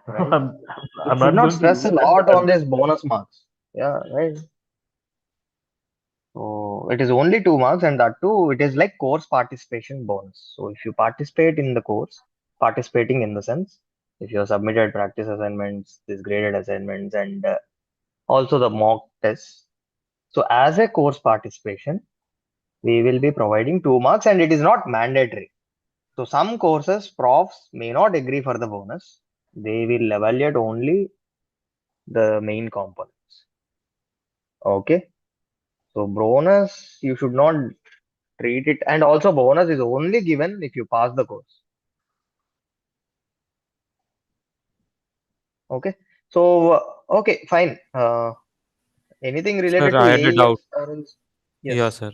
right? I'm, You I'm should not not going to stress a lose that, lot but on I'm this just. bonus marks. Yeah, right. So it is only 2 marks, and that too, it is like course participation bonus. So if you participate in the course, participating in the sense, if you have submitted practice assignments, these graded assignments, and also the mock tests. So as a course participation, we will be providing 2 marks, and it is not mandatory. So some courses, profs may not agree for the bonus. They will evaluate only the main components. Okay. So bonus, you should not treat it, and also bonus is only given if you pass the course. Okay. So okay, fine. Anything Sir, related to I had a doubt. AES or else? Yeah, Yes. sir.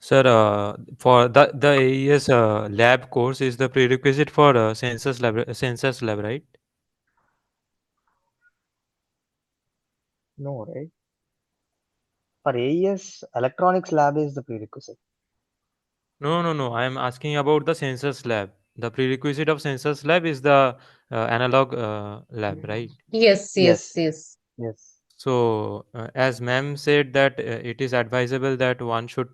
Sir, for the AES lab course is the prerequisite for census lab, right? No, right? For AES, electronics lab is the prerequisite. No, no, no. I am asking about the census lab. The prerequisite of census lab is the analog lab, right? Yes, yes, Yes. yes. Yes. So, as ma'am said that it is advisable that one should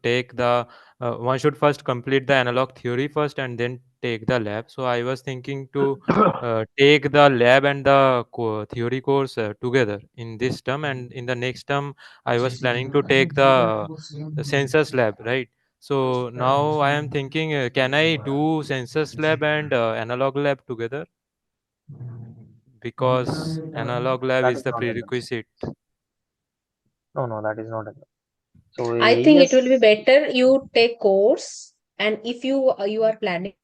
first complete the analog theory first and then take the lab. So, I was thinking to take the lab and the theory course together in this term, and in the next term, I was planning to take the census lab, right? So now I am thinking, can I do census lab and analog lab together? Because analog lab That is is the not enough. prerequisite. No, no, that is not enough. So I think it will be AES, better you take course, and if you are planning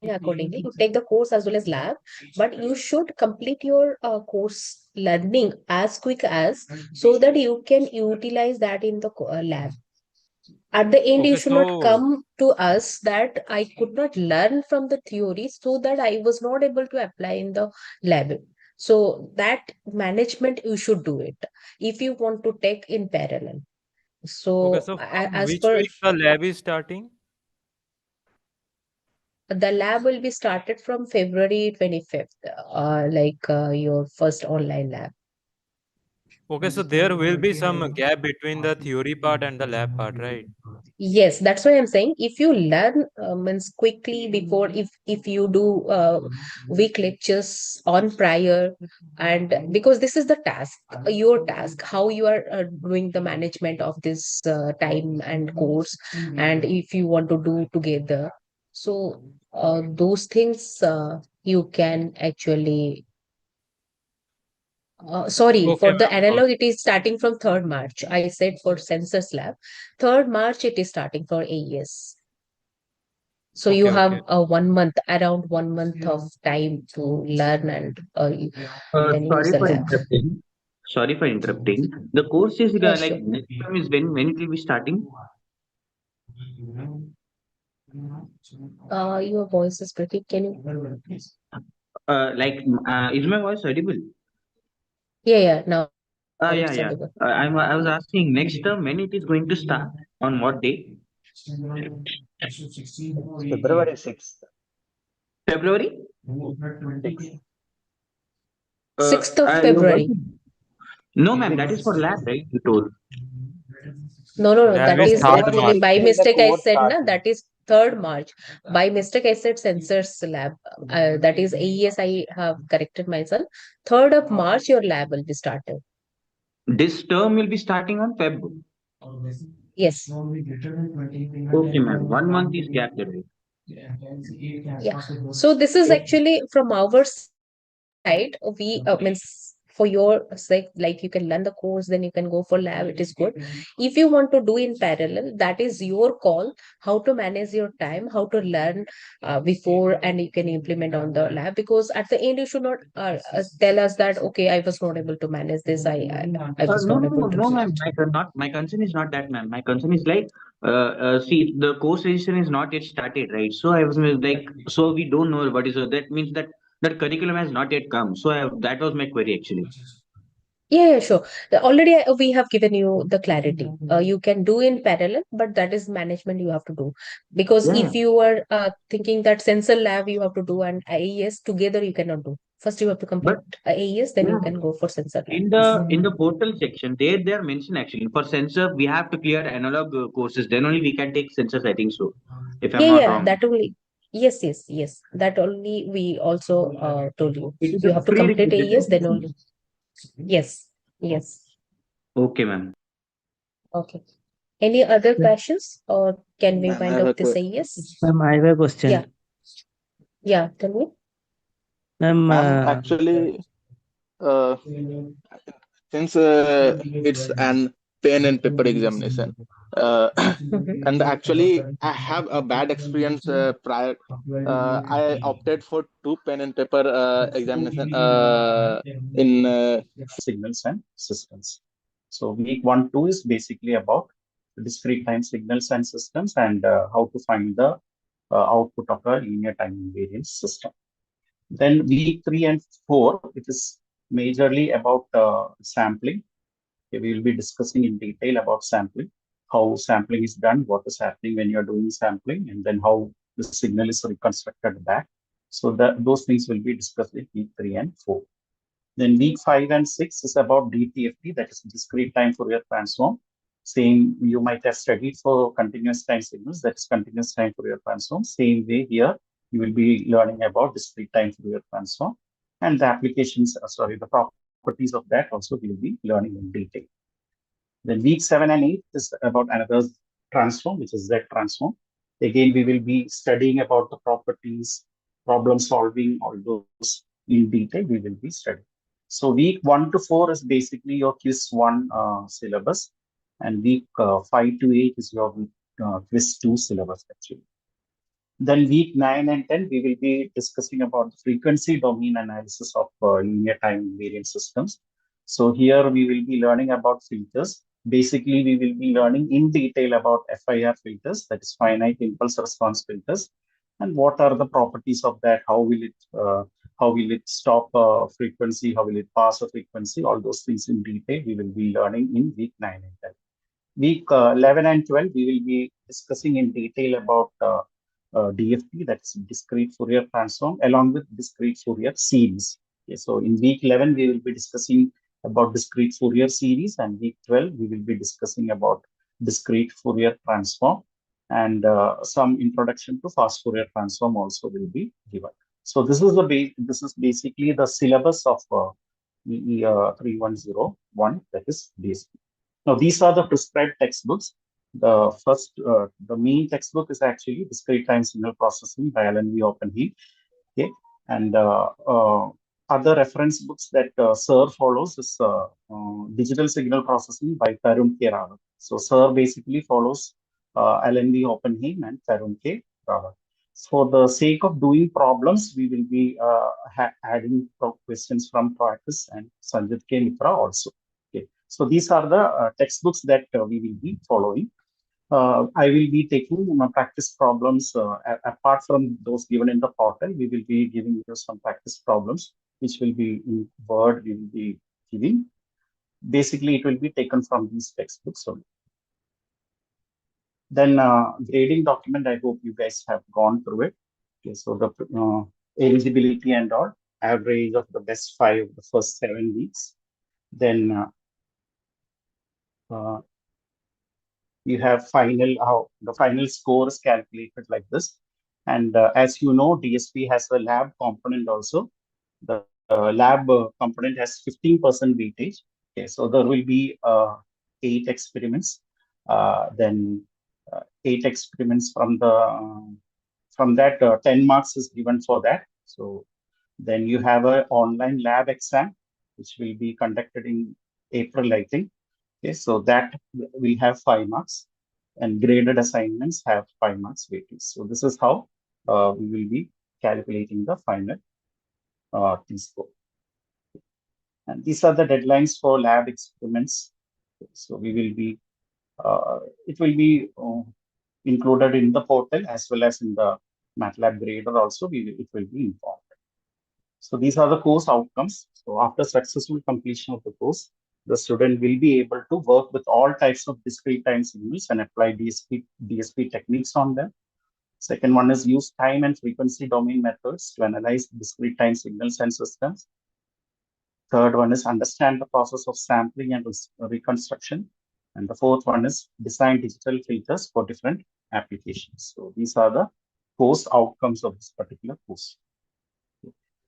accordingly, you take the course as well as lab, but you should complete your course learning as quick as, so that you can utilize that in the lab. At the end, you Okay, should not so come to us that I could not learn from the theory, so that I was not able to apply in the lab. So that management you should do it if you want to take in parallel. okay, So so from as which per week the lab is starting? the lab will be started from February 25th, your first online lab. Okay, so there will be some gap between the theory part and the lab part, right? Yes, that's why I'm saying if you learn means quickly before, if you do week lectures on prior, and because this is the task, your task, how you are doing the management of this time and course, and if you want to do together, so those things you can actually Sorry, Okay, for the ma'am. analog, it is starting from 3rd March. I said for sensors lab, 3rd March, it is starting for AES. So you Okay, have okay. a 1 month, around 1 month of time to learn and then use Sorry the for lab. interrupting. Sorry for interrupting. The course is Yeah, like sure. next term is when it will be starting? Your voice is pretty. Can you? Is my voice audible? Yeah, now it's Yeah. audible. I was asking next term when it is going to start, on what day? February 6th. February? 6th. 6th of You're February. working? No, ma'am. That is for 6th. lab, right? You told. No. Lab That is is 3rd actually March. by 6th is the mistake I course said, na, starting. that is 3rd March. By mistake I said sensors lab. That is AES. I have corrected myself. 3rd of March, your lab will be started. This term will be starting on Feb. Yes. Okay, ma'am. 1 month is gap there. Yeah. So this is actually from our side. We means for your sake, like you can learn the course, then you can go for lab. It is good. If you want to do in parallel, that is your call. How to manage your time, how to learn before, and you can implement on the lab. Because at the end, you should not tell us that okay, I was not able to manage this. I was No, not no, able no, to no, do ma'am. it. My concern is not that, ma'am. My concern is like, see, the course registration is not yet started, right? So I was like, so we don't know what is. That means that that curriculum has not yet come. So that was my query actually. Yeah, sure. Already we have given you the clarity. You can do in parallel, but that is management you have to do. Because Yeah, if you are thinking that sensor lab you have to do and AES together, you cannot do. First, you have to complete but AES, then you yeah, can go for sensor lab. in the portal section, they are mentioned actually for sensor we have to clear analog courses. Then only we can take sensors. I think so, if I'm not Yeah, wrong. that only. Yes. That only we also told you. It is You a have to complete prerequisite, AES, then right? only. Yes. Okay, ma'am. Okay. Any other questions, or can we Ma'am, I wind have a up this AES? Ma'am, I have a Yeah, question. tell me. Ma'am, ma'am, actually, uh, since it's an pen and paper examination, uh, and actually I have a bad experience prior. I opted for two pen and paper examination in Signals and systems. So week 1, 2 is basically about discrete time signals and systems and how to find the output of a linear time invariant system. Then week 3 and 4, it is majorly about sampling. Okay, we will be discussing in detail about sampling, how sampling is done, what is happening when you're doing sampling, and then how the signal is reconstructed back. So those things will be discussed in week 3 and 4. Then week 5 and 6 is about DTFT, that is discrete time Fourier transform. Same, you might have studied for continuous time signals, that is continuous time Fourier transform. Same way here, you will be learning about discrete time Fourier transform. And the applications, the properties of that also we will be learning in detail. Then week 7 and 8 is about another transform, which is Z transform. Again, we will be studying about the properties, problem solving, all those in detail we will be studying. So week 1 to 4 is basically your quiz 1 syllabus, and week 5 to 8 is your quiz 2 syllabus actually. Then week 9 and 10, we will be discussing about the frequency domain analysis of linear time invariant systems. So here we will be learning about filters. Basically, we will be learning in detail about FIR filters, that is finite impulse response filters, and what are the properties of that? How will it stop a frequency? How will it pass a frequency? All those things in detail we will be learning in week 9 and 10. Week 11 and 12, we will be discussing in detail about DFT, that's discrete Fourier transform, along with discrete Fourier series. Okay, so in week 11, we will be discussing about discrete Fourier series, and week 12, we will be discussing about discrete Fourier transform, and some introduction to fast Fourier transform also will be given. So this is basically the syllabus of EE 3101, that is basic. Now, these are the prescribed textbooks. The main textbook is actually Discrete Time Signal Processing by Alan V. Oppenheim. Okay, and other reference books that Sir follows is Digital Signal Processing by Tarun K. Rawat. So Sir basically follows LNV Oppenheim and Tarun K. Rawat. For the sake of doing problems, we will be adding questions from Practice and Sanjit K. Mitra also. Okay. So these are the textbooks that we will be following. I will be taking practice problems apart from those given in the portal. We will be giving you some practice problems, which will be in Word. We will be giving. Basically, it will be taken from these textbooks only. Then grading document. I hope you guys have gone through it. Okay, so the eligibility and all, average of the best 5 of the first 7 weeks. Then you have how the final score is calculated like this. And as you know, DSP has a lab component also. The lab component has 15% weightage. Okay, so there will be 8 experiments. Then 8 experiments from that 10 marks is given for that. So then you have an online lab exam, which will be conducted in April, I think. Okay, so that we have 5 marks, and graded assignments have 5 marks weightage. So this is how we will be calculating the final T-score. And these are the deadlines for lab experiments. So we will be, it will be included in the portal as well as in the MATLAB grader also. It will be informed. So these are the course outcomes. So after successful completion of the course, the student will be able to work with all types of discrete time signals and apply DSP techniques on them. Second one is use time and frequency domain methods to analyze discrete time signals and systems. Third one is understand the process of sampling and reconstruction. And the fourth one is design digital filters for different applications. So these are the course outcomes of this particular course.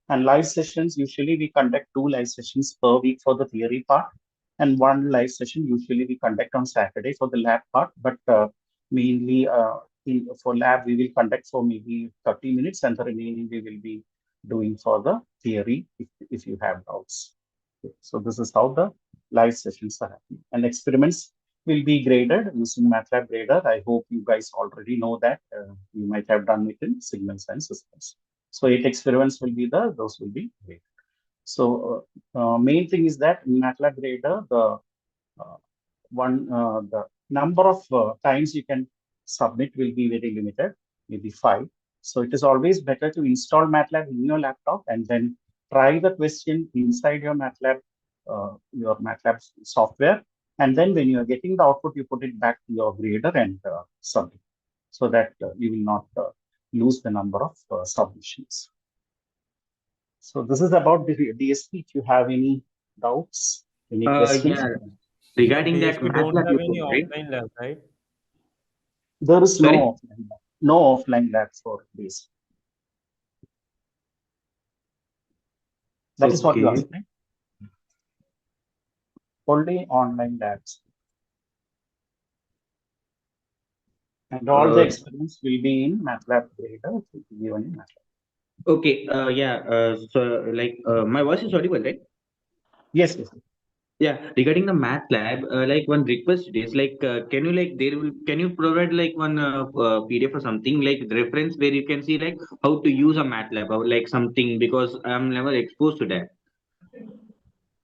And live sessions, usually we conduct 2 live sessions per week for the theory part, and 1 live session usually we conduct on Saturday for the lab part. But mainly for lab, we will conduct for maybe 30 minutes, and the remaining we will be doing for the theory if you have doubts. Okay. So this is how the live sessions are happening. And experiments will be graded using MATLAB grader. I hope you guys already know that. You might have done it in signals and systems. So 8 experiments will be there, those will be graded. So main thing is that in MATLAB grader, the number of times you can submit will be very limited, maybe 5. So it is always better to install MATLAB in your laptop and then try the question inside your MATLAB software. And then when you are getting the output, you put it back to your grader and submit, so that you will not lose the number of submissions. So this is about the DSP. If you have any doubts, any questions? Yeah. Regarding that DSP don't MATLAB have you any told, right? offline lab, right? There is Sorry? no offline lab for DSP. That is what you Okay. asked, right? Only online labs. And all the experiments will be in MATLAB grader. It will be given in MATLAB. Okay. Yeah. So like my voice is audible, right? Yes, yes. Yeah, regarding the MATLAB, like one request is like, can you like can you provide like one PDF or something like the reference where you can see like how to use a MATLAB or like something, because I'm never exposed to that.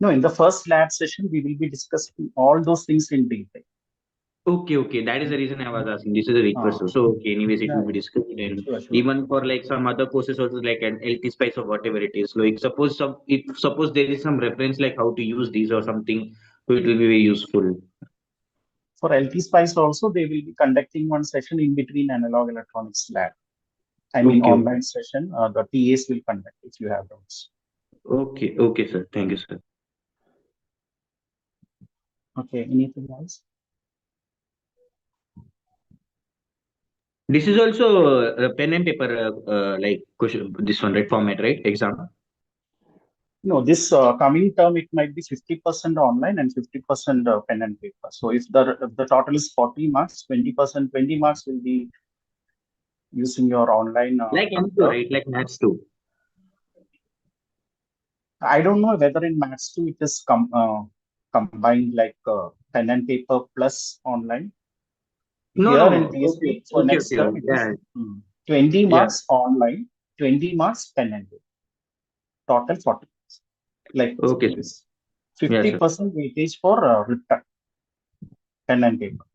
No, in the first lab session, we will be discussing all those things in detail. Okay, that is the reason I was asking. This is a request. So okay, anyways, it will be discussed. And Sure. even for like some other courses also, like an LT Spice or whatever it is. Like suppose there is some reference like how to use these or something, so it will be very useful. For LT Spice also, they will be conducting one session in between analog electronics lab. I mean, Okay. online session, the TAs will conduct if you have doubts. Okay, sir. Thank you, sir. Okay, anything else? This is also a pen and paper like question. This one, right? Format, right? Exam. No, this coming term, it might be 50% online and 50% pen and paper. So if the total is 40 marks, 20 marks will be using your online Like M2, tutor. right? Like maths too. I don't know whether in Maths 2 it is combined like pen and paper plus online. No, Here in no. TSP for Okay, next okay, term okay. it is Yeah, 20 yeah. marks online, 20 marks pen and paper, total 40 marks. Like Okay, sir. this, Yeah, sir. 50% weightage for written pen and paper.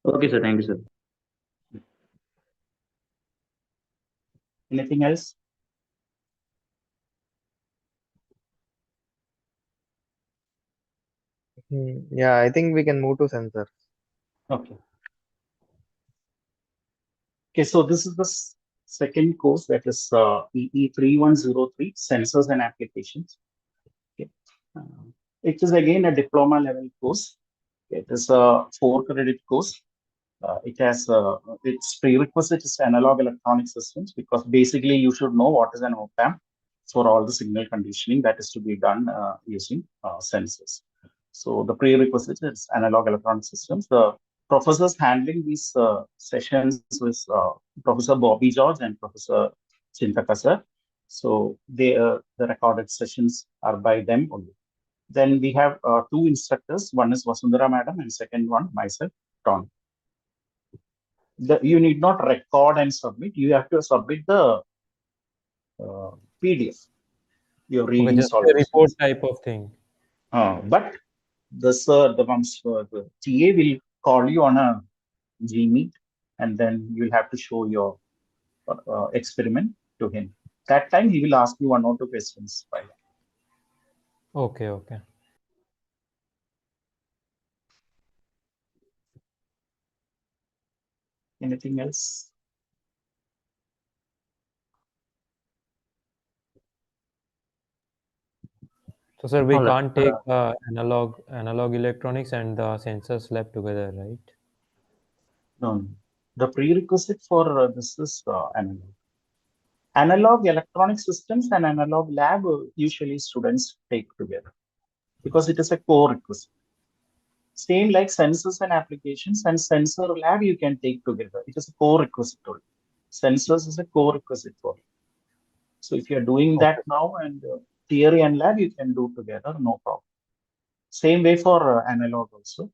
Okay, sir. Thank you, sir. Anything else? Yeah, I think we can move to sensor. Okay. Okay, so this is the second course, that is EE 3103, Sensors and Applications. Okay. It is again a diploma level course. It is a 4-credit course. It has its prerequisite is analog electronic systems, because basically you should know what is an op-amp for all the signal conditioning that is to be done using sensors. So the prerequisite is analog electronic systems. The professors handling these sessions with Professor Bobby George and Professor Chintaka sir. So the recorded sessions are by them only. Then we have two instructors. One is Vasundhara madam and second one myself, Tony. You need not record and submit. You have to submit the PDF, your Okay, reading just a report solvents. type of thing. But the TA will call you on a Gmeet, and then you'll have to show your experiment to him. That time he will ask you 1 or 2 questions. Okay, okay. Anything else? So, sir, we All right. can't take analog electronics and the sensors lab together, right? No. The prerequisite for this is analog. Analog electronic systems and analog lab usually students take together because it is a core requisite. Same like sensors and applications and sensor lab you can take together. It is a core requisite only. Sensors is a core requisite for it. So if you're doing that now and theory and lab you can do together, no problem. Same way for analog also.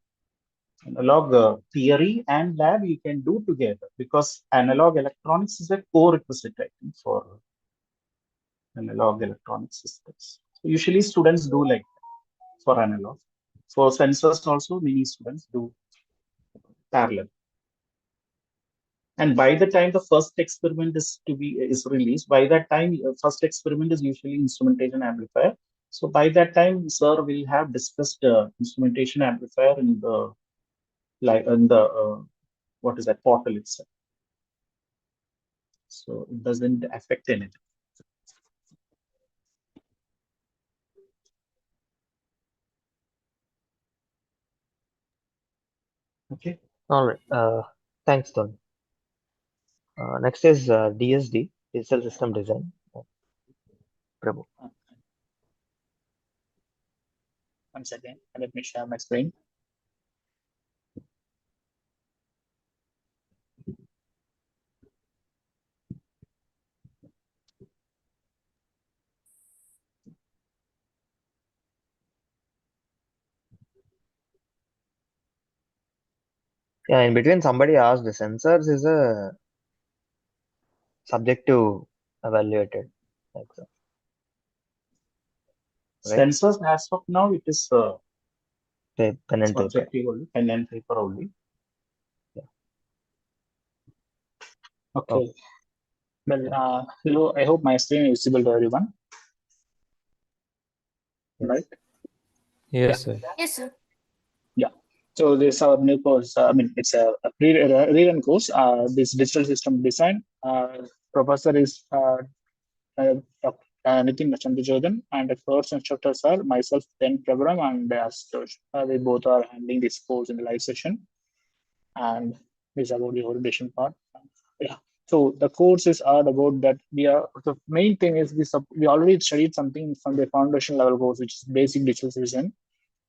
Analog theory and lab you can do together because analog electronics is a core requisite, I think, for analog electronic systems. So usually students do like that for analog. For sensors also, many students do parallel. And by the time the first experiment is released, by that time first experiment is usually instrumentation amplifier. So by that time, sir will have discussed instrumentation amplifier in the what is that portal itself. So it doesn't affect anything. Okay. All right. Thanks, Tony. Next is DSD, Digital System Design. Prabhu. Once again, let me share my screen. Yeah, in between somebody asked the sensors is a subjective evaluated exam, right? Sensors as of now, it is Pen and paper. subjective only, pen and paper only. Yeah. Okay. Well, hello. I hope my screen is visible to everyone. Yes. Right? Yes, sir. Yes, sir. Yeah. So this is our new course. I mean, it's a rerun course. This digital system design. Professor is Dr. Nitin Chandrajodan, and the first instructors are myself, then Prabram, and Astosh. We both are handling this course in the live session, and this is about the orientation part. Yeah. So the courses are about that. The main thing is we already studied something from the foundation level course, which is basic digital system.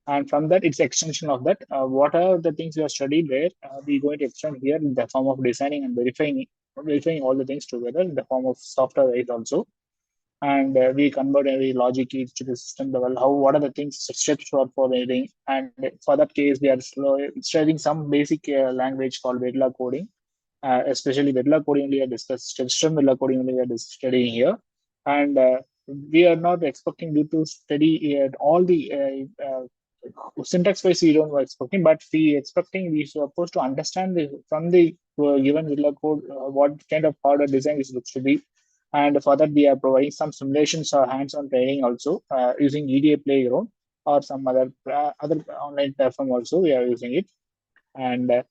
And from that, it's extension of that. What are the things we have studied there? We're going to extend here in the form of designing and verifying verifying all the things together in the form of software is also. And we convert every logic keys to the system level. What are the things steps for reading? And for that case, we are studying some basic language called Vedla coding. Especially Vedla coding only are discussed. System Vedla coding only are studying here, and we are not expecting you to study all the syntax wise. We don't expecting, but we supposed to understand from the given Vedla code what kind of order design is looks to be. And for that, we are providing some simulations or hands-on training also using EDA Playground or some other online platform also. We are using it. And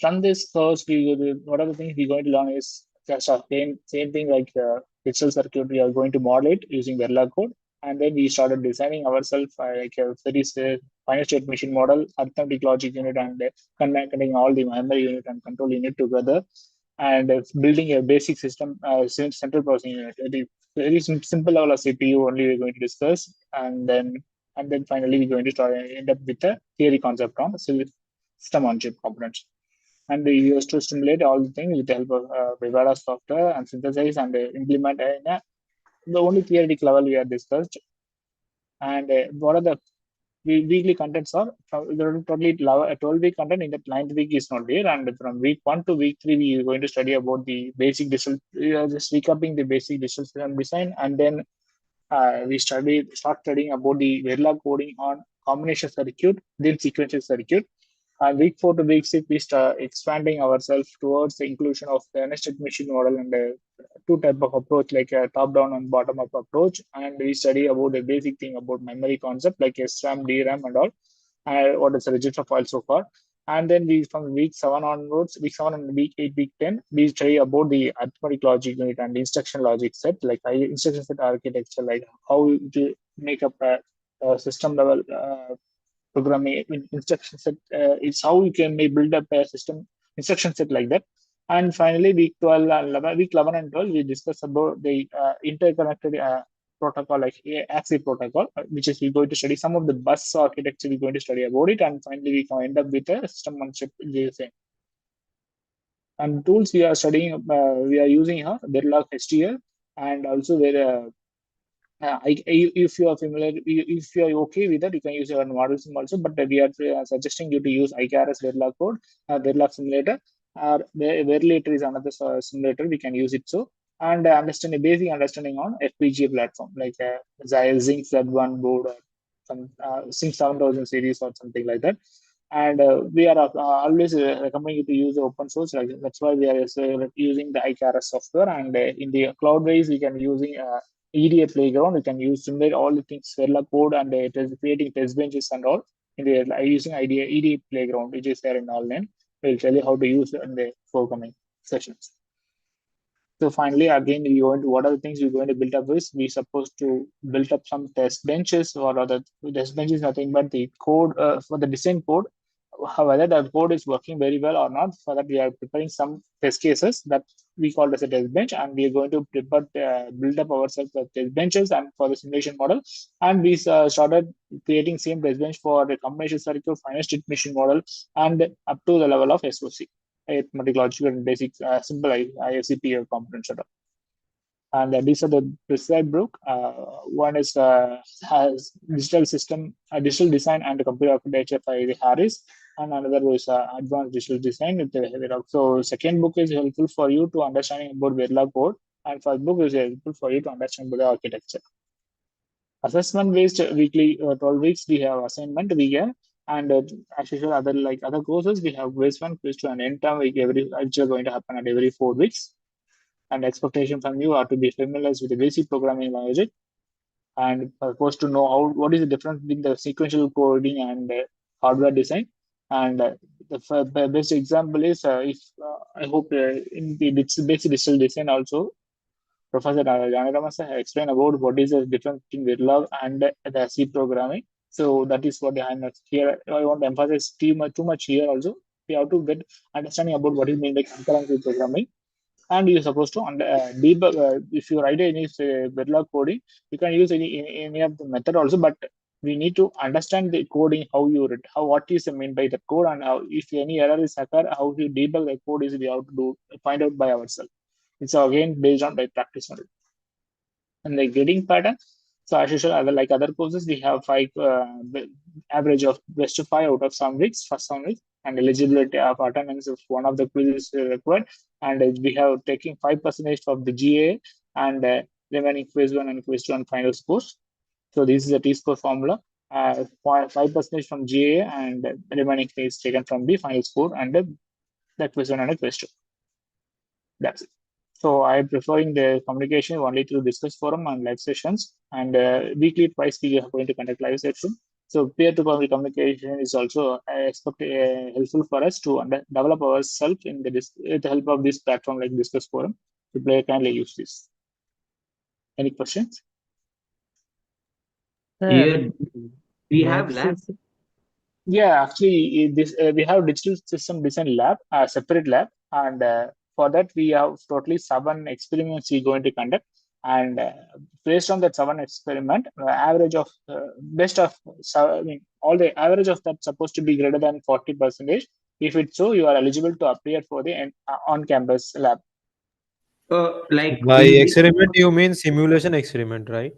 from this course, what are the things we're going to learn is just a same thing like digital circuit. We are going to model it using Verla code. And then we started designing ourselves like a very finite state machine model, arithmetic logic unit, and connecting all the memory unit and control unit together, and building a basic system, central processing unit. Very simple level of CPU only we're going to discuss, and then finally we're going to end up with a theory concept on system on chip components. And we used to simulate all the things with the help of Vivara software and synthesize and implement the only theoretical level we have discussed. And what are the weekly contents are there are totally 12-week content. In the 9th week is not there, and from week 1 to week 3 we are going to study about the basic digital. We are just recapping the basic digital system design, and then we start studying about the Verla coding on combination circuit, then sequential circuit. And week 4 to week 6, we start expanding ourselves towards the inclusion of the nested machine model and two type of approach, like a top-down and bottom-up approach. And we study about the basic thing about memory concept, like SRAM, DRAM, and all. What is the register file so far. And then we from week 7 onwards, week 7 and week 8, week 10, we study about the arithmetic logic unit and instruction logic set, like instruction set architecture, like how to make up a system level programming instruction set. It's how you can build up a system instruction set like that. And finally, week 12 and 11, week 11 and 12, we discuss about the interconnected protocol, like AXI protocol, which is we're going to study some of the bus architecture. We're going to study about it, and finally we can end up with a system on chip JSA. And tools we are studying, we are using here Verilog HDL, and also there. If you are familiar, if you are okay with that, you can use your model sim also. But we are suggesting you to use IKRS Verilog code, Verilog simulator, or Verilator is another simulator. We can use it so, and understand a basic understanding on FPGA platform like Zinc Z1 board or some Sync 7000 series or something like that. And we are always recommending you to use open source. Like, that's why we are using the IKRS software. And in the cloud base, we can using EDA Playground. We can use simulate all the things Verla code, and it is creating test benches and all. In the using EDA Playground, which is there in online. We'll tell you how to use it in the forthcoming sessions. So finally, again, what are the things we're going to build up with? We're supposed to build up some test benches. Or other test benches, nothing but the code for the design code, whether the code is working very well or not. For that, we are preparing some test cases that we call as a test bench, and we are going to build up ourselves with test benches and for the simulation model. And we started creating same test bench for the combination circuit, finite state machine model, and up to the level of SOC, arithmetic logical and basic simple IFCP components. And these are the prescribed book. One is has digital design and computer architecture by Harris, and another is advanced digital design with the. So second book is helpful for you to understanding about Verla code, and first book is helpful for you to understand about the architecture. Assessment based weekly 12 weeks we have assignment we get, and as usual other courses we have quiz 1, quiz 2, and end term week which are going to happen at every 4 weeks. And expectation from you are to be familiar with the basic programming language, and supposed to know what is the difference between the sequential coding and hardware design. And the best example is if I hope in the basic digital design also, Professor Janaramasa explained about what is the difference between Verilog and the C programming. So that is what I'm here. I want to emphasize too much here also. We have to get understanding about what is meant by concurrency programming. And you're supposed to debug. If you write any Verilog coding, you can use any of the method also. But we need to understand the coding, how you read, how what is meant by the code, and how if any error is occur, how you debug the code is we have to do find out by ourselves. It's again based on by practice only. And the grading pattern. So as usual, like other courses, we have five average of best to five out of some weeks, first some weeks, and eligibility of attendance if one of the quizzes is required. And we have taking 5% of the GA and remaining quiz one and quiz two and final scores. So this is a T-score formula. 5% from GA and remaining is taken from the final score and the quiz one and the quiz two. That's it. So I'm preferring the communication only through discuss forum and live sessions, and weekly twice we are going to conduct live session. So peer-to-peer communication is also helpful for us to develop ourselves in with the help of this platform like discuss forum. To play kindly use this. Any questions? Here we have Lab lab. session. Yeah, actually, this we have digital system design lab, separate lab, and for that we have totally 7 experiments we're going to conduct, and based on that 7 experiment, average of best of I mean all the average of that supposed to be greater than 40%. If it's so, you are eligible to appear for the on-campus lab. Like By in this. experiment, you mean simulation experiment, right?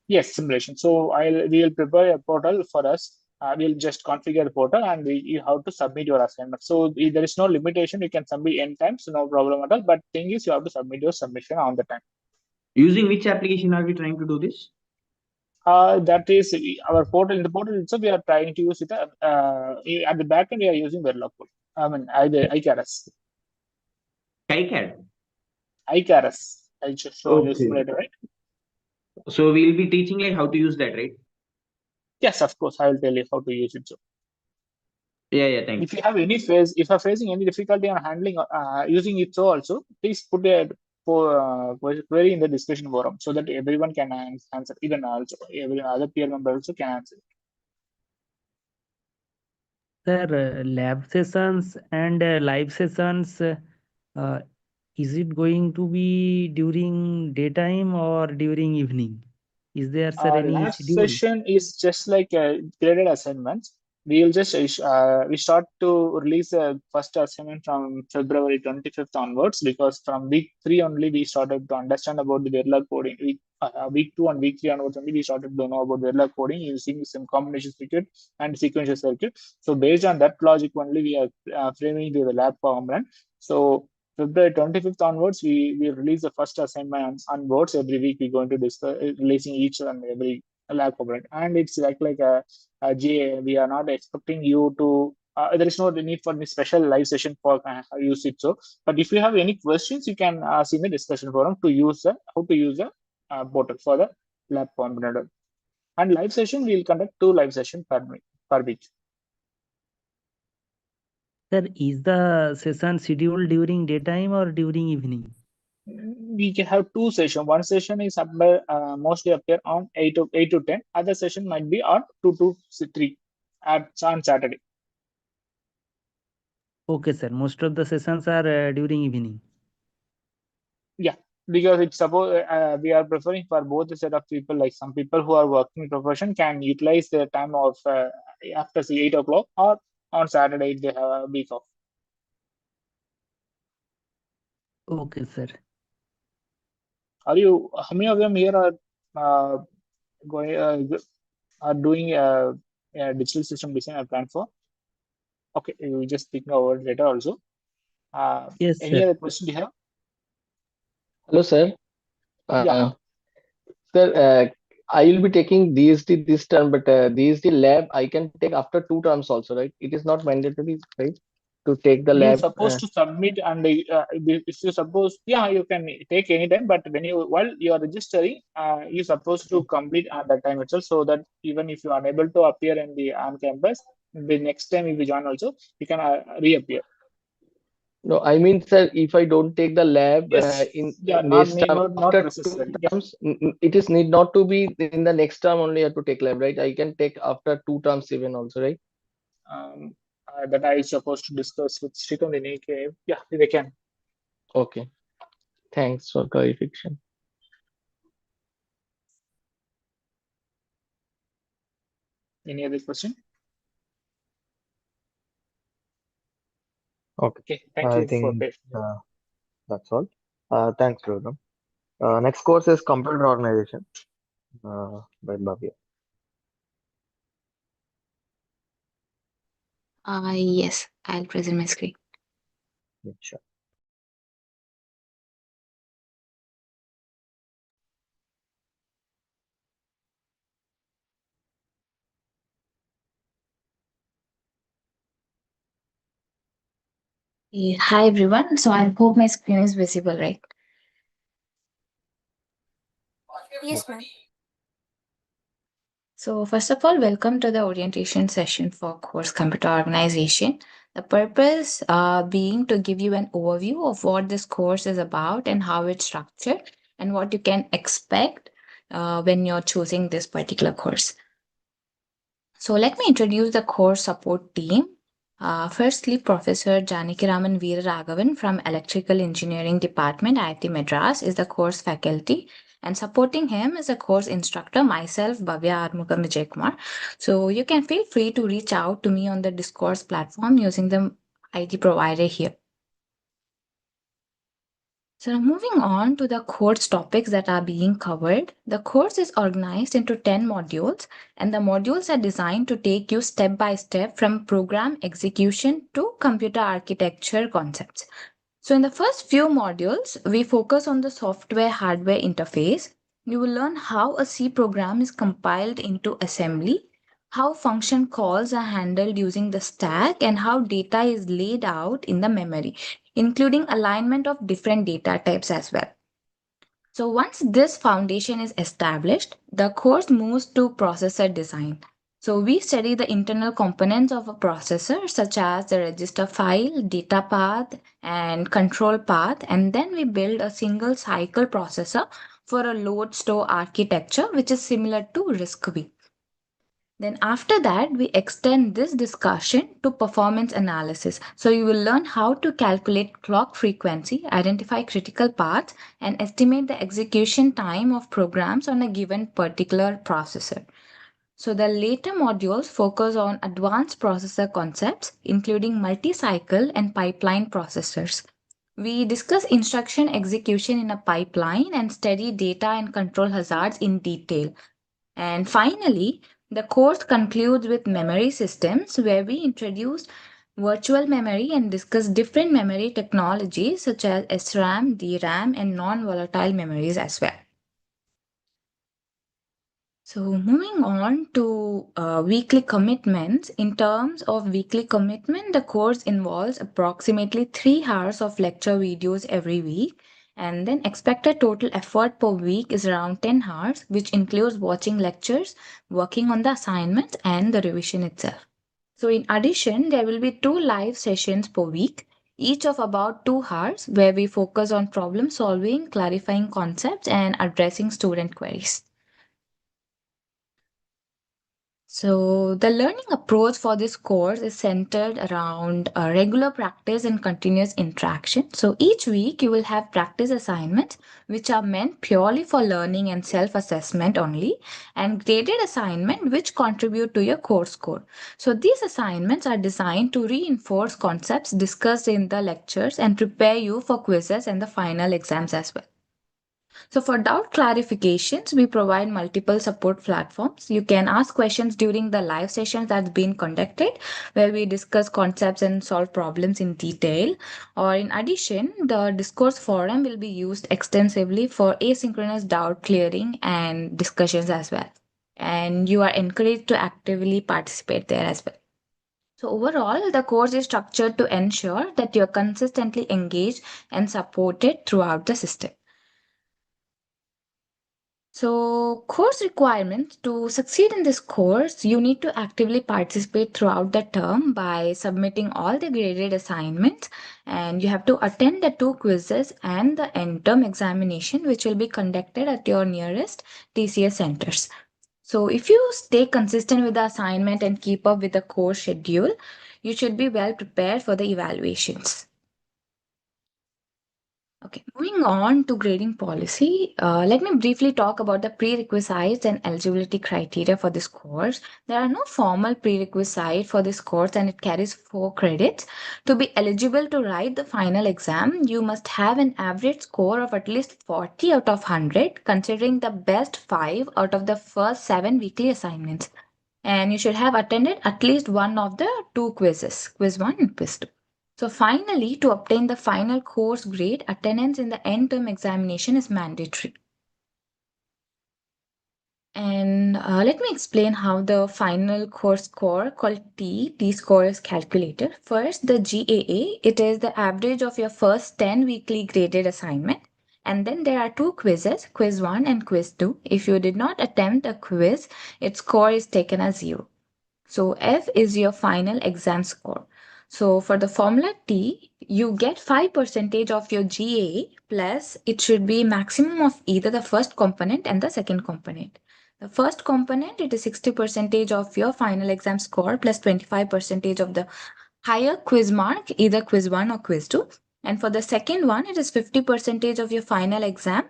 Yes, simulation. So we will prepare a portal for us. We'll just configure the portal and you have to submit your assignment. So there is no limitation. You can submit n times, so no problem at all. But thing is, you have to submit your submission on the time. Using which application are we trying to do this? That is our portal. In the portal itself, we are trying to use it. At the back end, we are using Verilog. I mean, iCaras. KiCad. iCaras. I just show you Okay. simulator, right? So we'll be teaching like how to use that, right? Yes, of course. I will tell you how to use it. So. Yeah, thank you. If you have any if you're facing any difficulty on handling using it, so also please put a query in the discussion forum so that everyone can answer. Even also every other peer member also can answer. Sir, lab sessions and live sessions, uh, is it going to be during daytime or during evening? Is there, sir, any Last schedule? session is just like graded assignments. We'll just we start to release the first assignment from February 25th onwards, because from week 3 only we started to understand about the Verilog coding. Week 2 and week 3 onwards only we started to know about Verilog coding using some combination circuit and sequential circuit. So based on that logic only, we are framing the lab component. So February 25th onwards, we release the first assignment on boards. Every week we're going to discuss releasing each and every lab component. And it's like a GA. We are not expecting you to, there is no need for any special live session for use it. So, but if you have any questions, you can ask in the discussion forum to use how to use the portal for the lab component. And live session, we'll conduct 2 live sessions per week. Sir, is the session scheduled during daytime or during evening? We can have 2 sessions. One session is mostly appear on 8 to 10. Other session might be on 2 to 3 on Saturday. Okay, sir. Most of the sessions are during evening. Yeah, because it's suppose we are preferring for both the set of people. Like some people who are working profession can utilize their time of after say 8 o'clock, or on Saturday they have a week off. Okay, sir. How many of them here are going are doing digital system design or plan for? Okay, we will just think about it later also. Yes, Any sir. other question you have? Hello, sir. Yeah. Sir, I will be taking DST this term, but DST lab I can take after 2 terms also, right? It is not mandatory, right, to take the You lab. supposed to submit, and if you suppose, yeah, you can take any time, but while you are registering, you supposed to complete at that time itself, so that even if you are unable to appear in the on campus, the next time if you join also, you can reappear. No, I mean, sir, if I don't take the lab Yes, in yeah, next term not after 2 necessary. Yeah. terms, it is need not to be in the next term only. I have to take lab, right? I can take after 2 terms even also, right? That I supposed to discuss with Srikanth in AK. Yeah, they can. Okay, thanks for clarification. Any other question? Okay. Okay, thank I you for think patience. that's all. Thanks, Rudram. Next course is computer organization by Bhavya. Yes, I'll present my screen. Yeah, sure. Hi everyone. So I hope my screen is visible, right? Yes, ma'am. So first of all, welcome to the orientation session for course computer organization. The purpose being to give you an overview of what this course is about and how it's structured and what you can expect when you're choosing this particular course. So let me introduce the course support team. Firstly, Professor Janakiraman Veeraraghavan from Electrical Engineering Department, IIT Madras, is the course faculty. And supporting him is a course instructor, myself, Bhavya Armugam Vijaykumar. So you can feel free to reach out to me on the Discourse platform using the ID provided here. So now moving on to the course topics that are being covered. The course is organized into 10 modules, and the modules are designed to take you step by step from program execution to computer architecture concepts. So in the first few modules, we focus on the software-hardware interface. You will learn how a C program is compiled into assembly, how function calls are handled using the stack, and how data is laid out in the memory, including alignment of different data types as well. So once this foundation is established, the course moves to processor design. So we study the internal components of a processor such as the register file, data path, and control path, and then we build a single cycle processor for a load store architecture which is similar to RISC-V. Then after that, we extend this discussion to performance analysis. So you will learn how to calculate clock frequency, identify critical paths, and estimate the execution time of programs on a given particular processor. So the later modules focus on advanced processor concepts, including multi-cycle and pipeline processors. We discuss instruction execution in a pipeline and study data and control hazards in detail. And finally, the course concludes with memory systems where we introduce virtual memory and discuss different memory technologies such as SRAM, DRAM, and non-volatile memories as well. So moving on to weekly commitments. In terms of weekly commitment, the course involves approximately 3 hours of lecture videos every week. And then expected total effort per week is around 10 hours, which includes watching lectures, working on the assignments, and the revision itself. So in addition, there will be 2 live sessions per week, each of about 2 hours, where we focus on problem solving, clarifying concepts, and addressing student queries. So, the learning approach for this course is centered around regular practice and continuous interaction. So, each week you will have practice assignments which are meant purely for learning and self assessment only, and graded assignment which contribute to your course score. So, these assignments are designed to reinforce concepts discussed in the lectures and prepare you for quizzes and the final exams as well. So for doubt clarifications, we provide multiple support platforms. You can ask questions during the live sessions that's been conducted, where we discuss concepts and solve problems in detail. Or in addition, the discourse forum will be used extensively for asynchronous doubt clearing and discussions as well. And you are encouraged to actively participate there as well. So overall, the course is structured to ensure that you're consistently engaged and supported throughout the system. So, course requirements to succeed in this course, you need to actively participate throughout the term by submitting all the graded assignments, and you have to attend the 2 quizzes and the end term examination, which will be conducted at your nearest TCS centers. So, if you stay consistent with the assignment and keep up with the course schedule, you should be well prepared for the evaluations. Okay, moving on to grading policy, let me briefly talk about the prerequisites and eligibility criteria for this course. There are no formal prerequisite for this course and it carries 4 credits. To be eligible to write the final exam, you must have an average score of at least 40 out of 100, considering the best 5 out of the first 7 weekly assignments. And you should have attended at least one of the 2 quizzes, quiz 1 and quiz 2. So finally, to obtain the final course grade, attendance in the end term examination is mandatory. And let me explain how the final course score called T score is calculated. First, the GAA, it is the average of your first 10 weekly graded assignment. And then there are 2 quizzes, quiz 1 and quiz 2. If you did not attempt a quiz, its score is taken as 0. So F is your final exam score. So for the formula T, you get 5% of your GA plus it should be maximum of either the first component and the second component. The first component, it is 60% of your final exam score plus 25% of the higher quiz mark, either quiz 1 or quiz 2. And for the second one, it is 50% of your final exam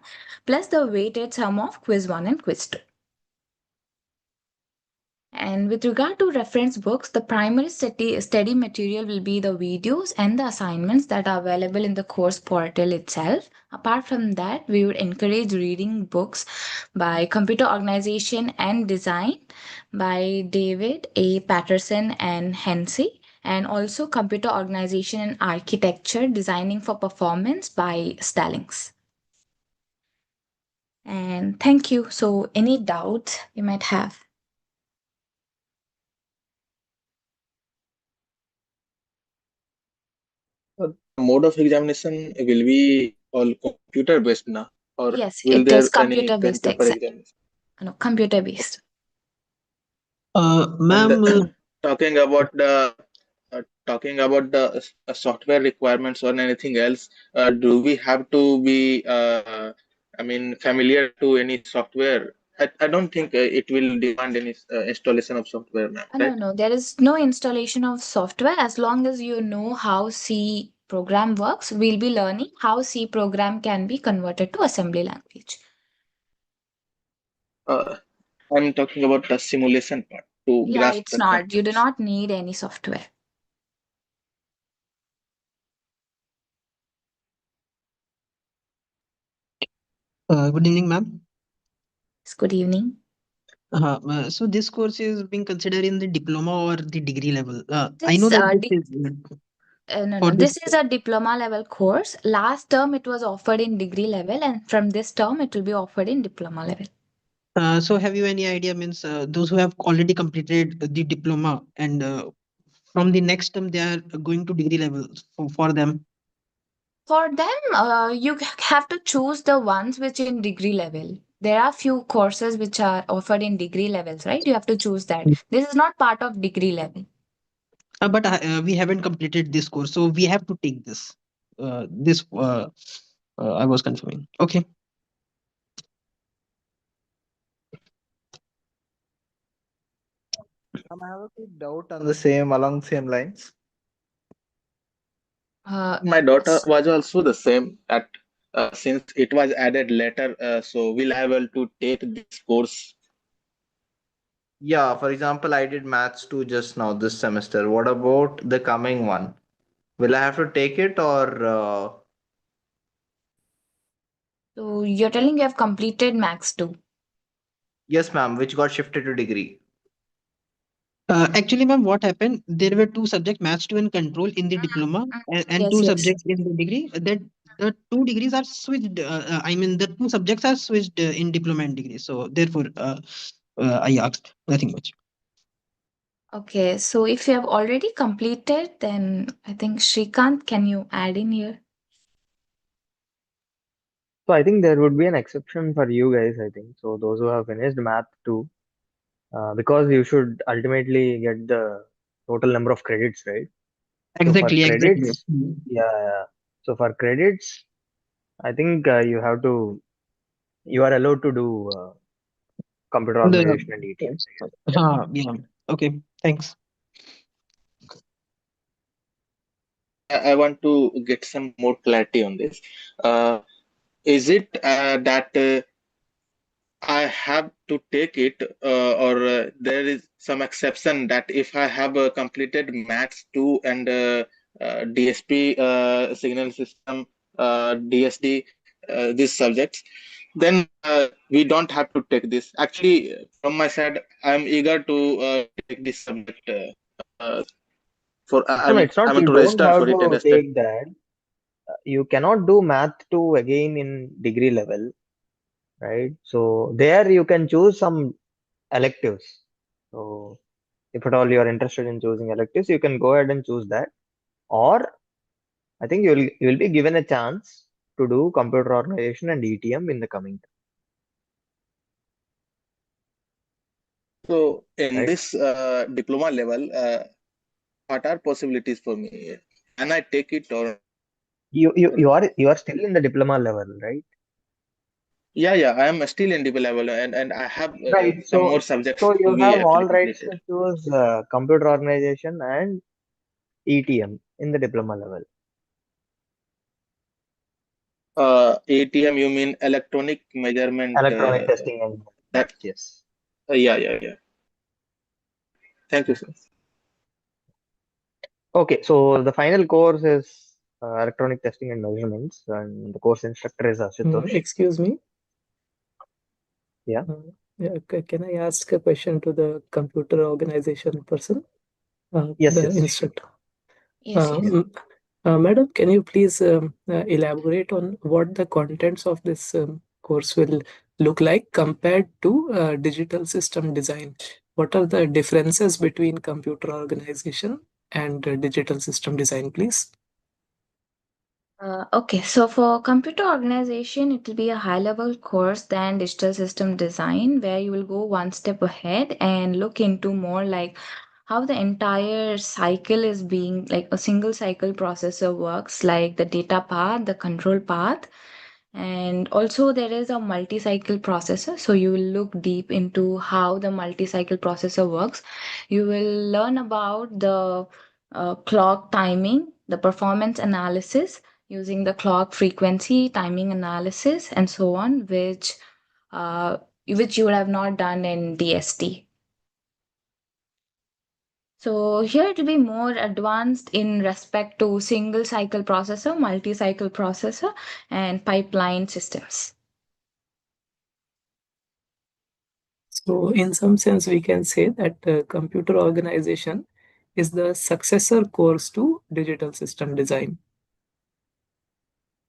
plus the weighted sum of quiz 1 and quiz 2. And with regard to reference books, the primary study material will be the videos and the assignments that are available in the course portal itself. Apart from that, we would encourage reading books by Computer Organization and Design by David A. Patterson and Hensey, and also Computer Organization and Architecture Designing for Performance by Stallings. And thank you. So any doubts you might have? Mode of examination will be all computer based now, or Yes, will it is there any pen computer-based paper exam. examination? No, computer-based. And Ma'am, talking about the software requirements or anything else, do we have to be familiar to any software? I don't think it will demand any installation of software now, No, right? no, there is no installation of software as long as you know how C program works. We'll be learning how C program can be converted to assembly language. Uh, I'm talking about the simulation part to Yeah, grasp it's the not. You do concepts. not need any software. good evening, ma'am. Good evening. So this course is being considered in the diploma or the degree level. I know This that this is no, for this. this is a diploma level course. Last term it was offered in degree level, and from this term it will be offered in diploma level. So have you any idea? Means those who have already completed the diploma and from the next term they are going to degree level for them. For them, you have to choose the ones which in degree level. There are few courses which are offered in degree levels, right? You have to choose that. This is not part of degree level. But we haven't completed this course, so we have to take this. I was confirming. Okay. I have a quick doubt on the same along same lines. My daughter Yes. was also the same that since it was added later, so will I able to take this course? Yeah, for example, I did maths 2 just now this semester. What about the coming one? Will I have to take it or So you're telling you have completed Max 2. yes, ma'am, which got shifted to degree? Actually, ma'am, what happened? There were 2 subjects, Maths 2 and Control, in the diploma, and Yes, 2 yes. subjects in the degree. That the 2 degrees are switched. I mean, the 2 subjects are switched in diploma and degree. So therefore, I asked nothing much. Okay, so if you have already completed, then I think Shrikant, can you add in here? So I think there would be an exception for you guys, I think. So those who have finished math too, because you should ultimately get the total number of credits, right? So for Exactly, exactly. credits, yeah, yeah. So for credits, I think you are allowed to do computer The organization and ETL, I guess. Yeah. yeah. Okay. Thanks. I want to get some more clarity on this. Is it that I have to take it, or there is some exception that if I have completed Maths 2 and DSP, signal system, DSD, these subjects, then we don't have to take this. Actually, from my side, I'm eager to take this subject. No, no, it's I not. want You to don't register have for it and to study. take that. You cannot do math 2 again in degree level, right? So there you can choose some electives. So if at all you are interested in choosing electives, you can go ahead and choose that. Or I think you'll be given a chance to do computer organization and ETM in the coming So time, in right? this diploma level, what are possibilities for me? Can I take it or? You are still in the diploma level, right? Yeah, I am still in DP level, and I have Right. some more subjects So to you be have actually all rights completed. to choose computer organization and ETM in the diploma level. ATM, you mean electronic measurement? Electronic testing and That yes. yeah. Thank you, sir. Okay, so the final course is electronic testing and measurements, and the course instructor is Ashutosh. Excuse me. Yeah. Yeah, can I ask a question to the computer organization person, Yes, the yes. instructor? Yes, yes. Madam, can you please elaborate on what the contents of this course will look like compared to digital system design? What are the differences between computer organization and digital system design, please? Okay, so for computer organization, it will be a high level course than digital system design, where you will go one step ahead and look into more like how the entire cycle is being like a single cycle processor works, like the data path, the control path. And also, there is a multi cycle processor. So, you will look deep into how the multi cycle processor works. You will learn about the clock timing, the performance analysis using the clock frequency, timing analysis, and so on, uh, which you would have not done in DST. So here it will be more advanced in respect to single cycle processor, multi-cycle processor, and pipeline systems. So, in some sense, we can say that computer organization is the successor course to digital system design.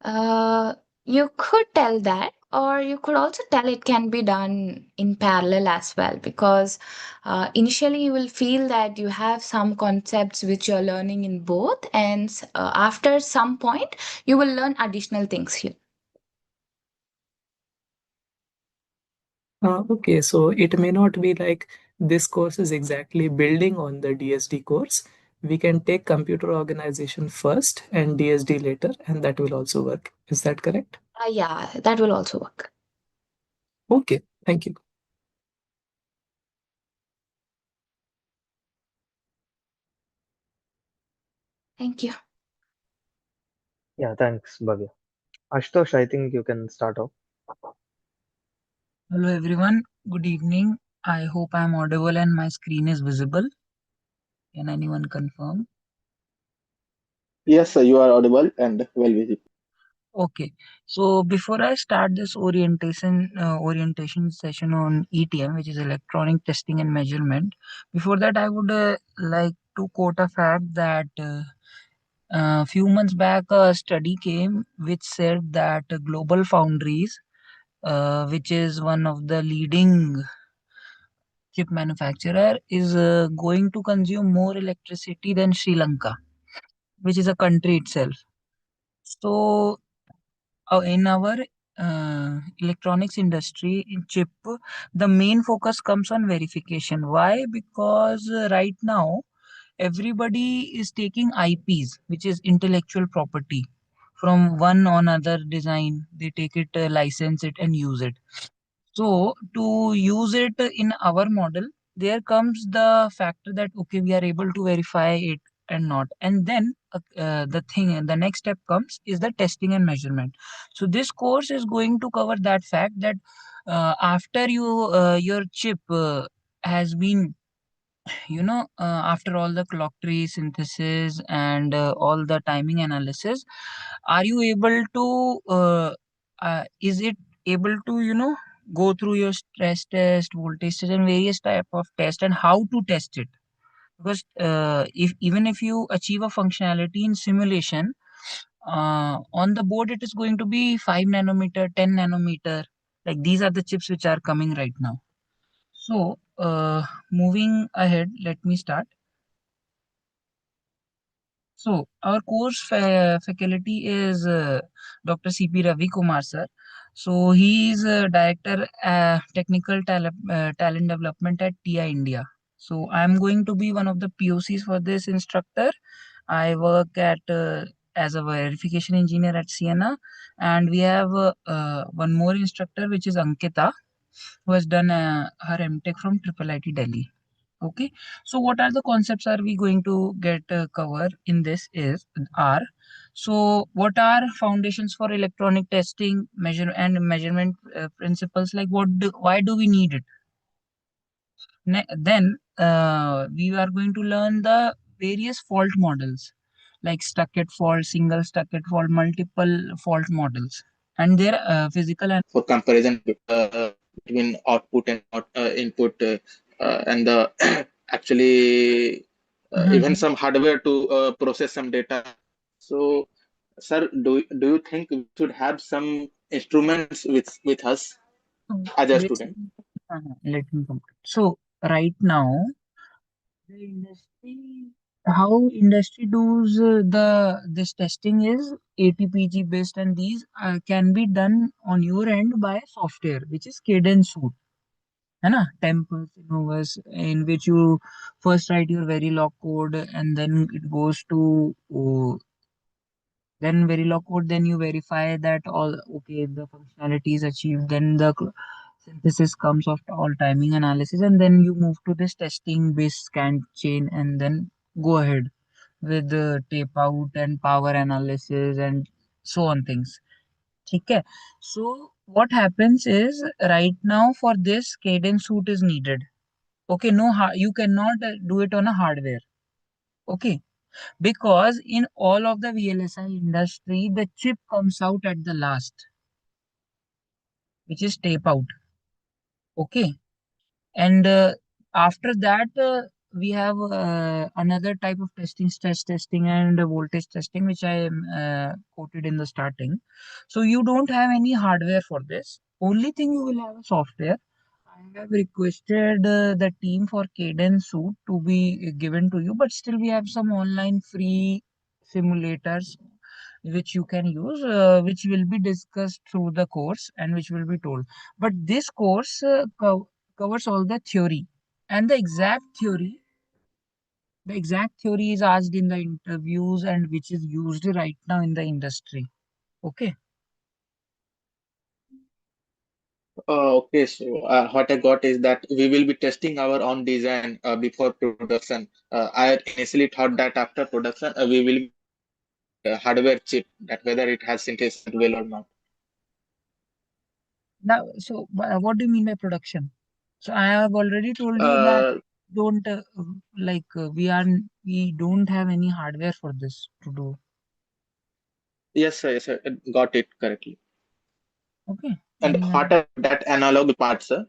Uh, you could tell that, or you could also tell it can be done in parallel as well, because initially you will feel that you have some concepts which you're learning in both, and after some point, you will learn additional things here. Okay, so it may not be like this course is exactly building on the DSD course. We can take computer organization first and DSD later, and that will also work. Is that correct? Yeah, that will also work. Okay, thank you. Thank you. Yeah, thanks, Bhavya. Ashutosh, I think you can start off. Hello everyone, good evening. I hope I am audible and my screen is visible. Can anyone confirm? Yes, sir, you are audible and well visible. Okay, so before I start this orientation session on ETM, which is electronic testing and measurement, before that I would like to quote a fact that a few months back a study came which said that Global Foundries, which is one of the leading chip manufacturer, is going to consume more electricity than Sri Lanka, which is a country itself. So, in our electronics industry in chip, the main focus comes on verification. Why? Because right now everybody is taking IPs, which is intellectual property, from one or another design. They take it, license it, and use it. So to use it in our model, there comes the factor that okay, we are able to verify it and not. And then the next step comes is the testing and measurement. So this course is going to cover that fact that after your chip has been, after all the clock tree synthesis and all the timing analysis, are you able to is it able to go through your stress test, voltage test, and various type of test, and how to test it? Because if even if you achieve a functionality in simulation, on the board it is going to be 5 nanometer, 10 nanometer. Like these are the chips which are coming right now. So moving ahead, let me start. So our course faculty is Dr. C.P. Ravi Kumar sir. So he is director technical talent development at TI India. So I am going to be one of the POCs for this instructor. I work at as a verification engineer at Sienna, and we have one more instructor, which is Ankita, who has done her MTech from Triple IT Delhi. Okay, so what are the concepts are we going to get cover in this is are so what are foundations for electronic testing, measure and measurement principles, like why do we need it? Then we are going to learn the various fault models, like stuck-at fault, single stuck-at fault, multiple fault models, and their physical and for comparison between output and input, and the actually even some hardware to process some data. So, sir, do you think we should have some instruments with us as a student? Let me complete. So right now, the industry, how industry does this testing is ATPG based, and these can be done on your end by software, which is Cadence Suite. है ना, Tempus, Innovus, in which you first write your Verilog code, and then it goes to then Verilog code, then you verify that all okay, the functionality is achieved, then the synthesis comes after all timing analysis, and then you move to this testing based scan chain, and then go ahead with the tape out and power analysis and so on things. Okay, so what happens is right now for this cadence suit is needed. Okay, no, you cannot do it on a hardware. Okay, because in all of the VLSI industry, the chip comes out at the last, which is tape out. Okay, and after that, we have another type of testing, stress testing and voltage testing, which I quoted in the starting. So you don't have any hardware for this. Only thing you will have a software. I have requested the team for Cadence Suite to be given to you, but still we have some online free simulators which you can use, which will be discussed through the course and which will be told. But this course covers all the theory, and the exact theory is asked in the interviews and which is used right now in the industry. Okay. Okay, so what I got is that we will be testing our own design before production. I initially thought that after production we will be hardware chip, that whether it has synthesis well or not. Now, so what do you mean by production? So I have already told you that Uh, don't we don't have any hardware for this to do. yes, sir, yes, sir, got it correctly. Okay. And what about that analog part, sir?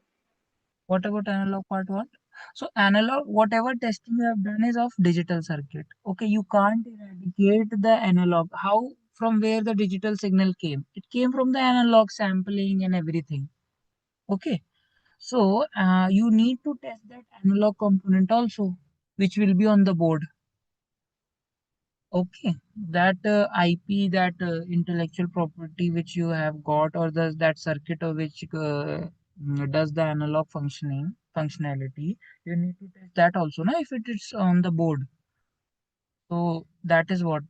What about analog part one? So analog, whatever testing you have done is of digital circuit. Okay, you can't eradicate the analog. How, from where the digital signal came? It came from the analog sampling and everything. Okay. So you need to test that analog component also, which will be on the board. Okay, that IP, that intellectual property which you have got, or that circuit of which does the analog functionality, you need to test that also, na, if it is on the board. So that is what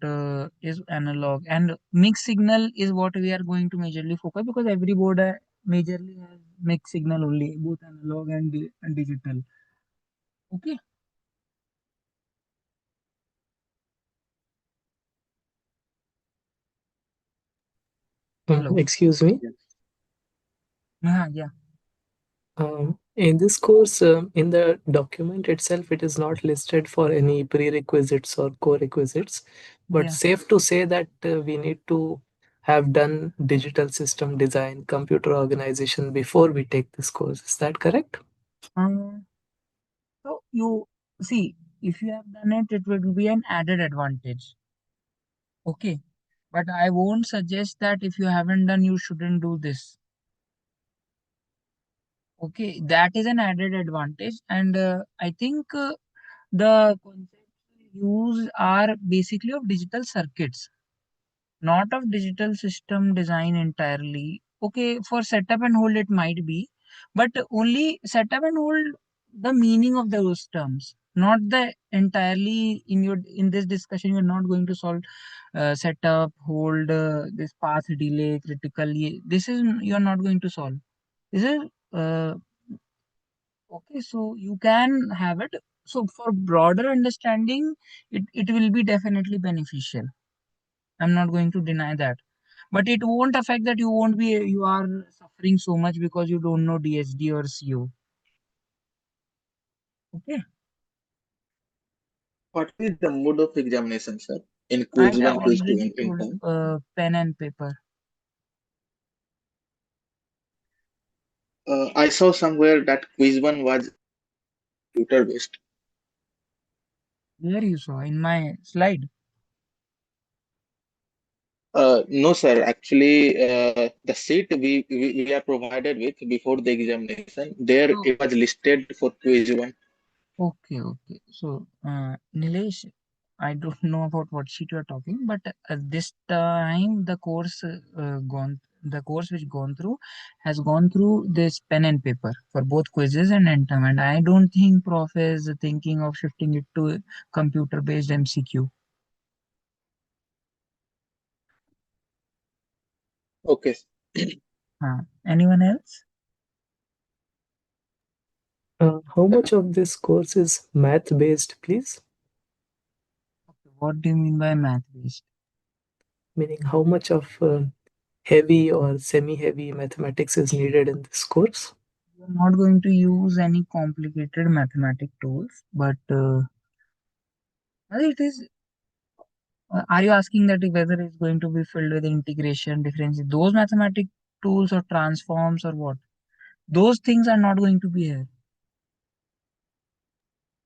is analog, and mixed signal is what we are going to majorly focus, because every board majorly has mixed signal only, both analog and digital. Okay. Hello. Excuse me. Yeah. In this course, in the document itself, it is not listed for any prerequisites or co-requisites, but Yeah. safe to say that we need to have done digital system design, computer organization before we take this course. Is that correct? So you see, if you have done it, it will be an added advantage. Okay. But I won't suggest that if you haven't done, you shouldn't do this. Okay, that is an added advantage, and I think the concepts used are basically of digital circuits, not of digital system design entirely. Okay, for setup and hold it might be, but only setup and hold the meaning of those terms, not the entirely in this discussion. You're not going to solve setup, hold, this path delay, critically. This is you're not going to solve. This is okay, so you can have it. So for broader understanding, it will be definitely beneficial. I'm not going to deny that. But it won't affect that you are suffering so much because you don't know DSD or CO. Okay. What is the mode of examination, sir? In I quiz have one, quiz two, already in told turn? pen and paper. I saw somewhere that quiz one was computer based. Where you saw in my slide. No, sir. Actually, the seat we are provided with before the examination, there So it was listed for quiz one. okay. So Nilesh, I don't know about what sheet you are talking, but this time the course which gone through has gone through this pen and paper for both quizzes and end term, and I don't think Prof is thinking of shifting it to computer based MCQ. Okay. Anyone else? How much of this course is math based, please? What do you mean by math based? Meaning, how much of heavy or semi-heavy mathematics is needed in this course? We're not going to use any complicated mathematic tools, but it is. Are you asking that whether it's going to be filled with integration, difference, those mathematic tools or transforms or what? Those things are not going to be here.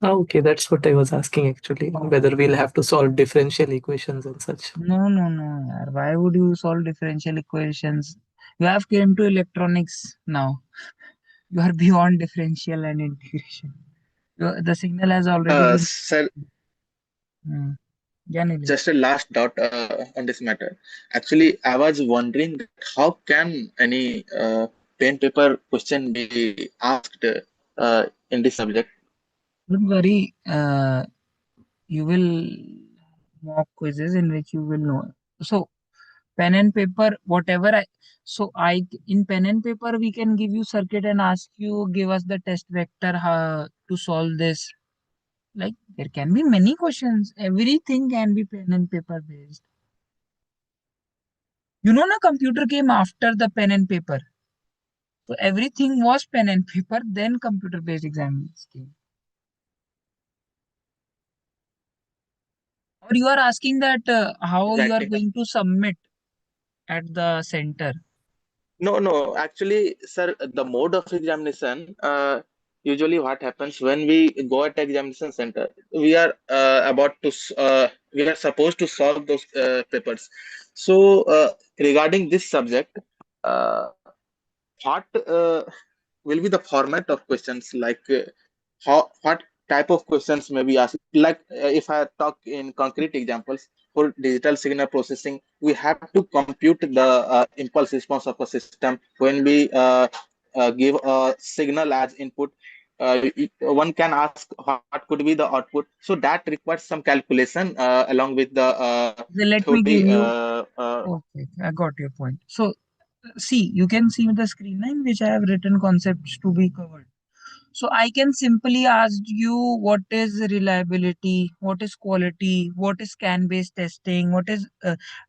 Okay, that's what I was asking actually, whether we'll have to solve differential equations and such. No. Yaar. Why would you solve differential equations? You have came to electronics now. You are beyond differential and integration. The signal has already been. Sir, Yeah, Nilesh. just a last dot on this matter. Actually, I was wondering how can any pen paper question be asked in this subject? Don't worry. You will mock quizzes in which you will know. So pen and paper, whatever I in pen and paper we can give you circuit and ask you give us the test vector how to solve this. Like there can be many questions. Everything can be pen and paper based. You know, na computer came after the pen and paper. So everything was pen and paper, then computer based exams came. Or you are asking that how you are Exactly. going to submit at the center. No. Actually, sir, the mode of examination, usually what happens when we go at examination center, we are we are supposed to solve those papers. So, regarding this subject, uh, what will be the format of questions? Like, what type of questions may be asked? Like, if I talk in concrete examples, for digital signal processing, we have to compute the impulse response of a system when we give a signal as input. One can ask what could be the output. So that requires some calculation along with the Let me give theory. you. Okay, I got your point. So, see, you can see the screen line which I have written concepts to be covered. So I can simply ask you what is reliability, what is quality, what is scan based testing, what is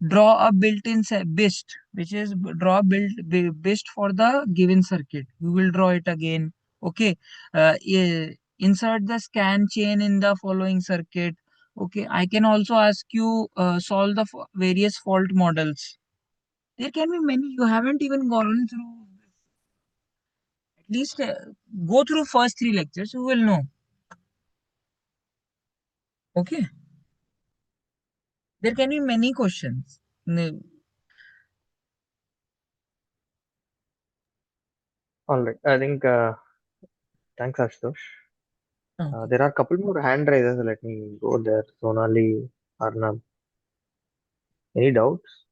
draw a built-in bist, which is draw bist for the given circuit. We will draw it again. Okay. Insert the scan chain in the following circuit. Okay, I can also ask you solve the various fault models. There can be many. You haven't even gone through. At least go through first 3 lectures. You will know. Okay. There can be many questions. All right. I think thanks, Ashutosh. Okay. There are a couple more hand raises. Let me go there. Sonali, Arnab. Any doubts?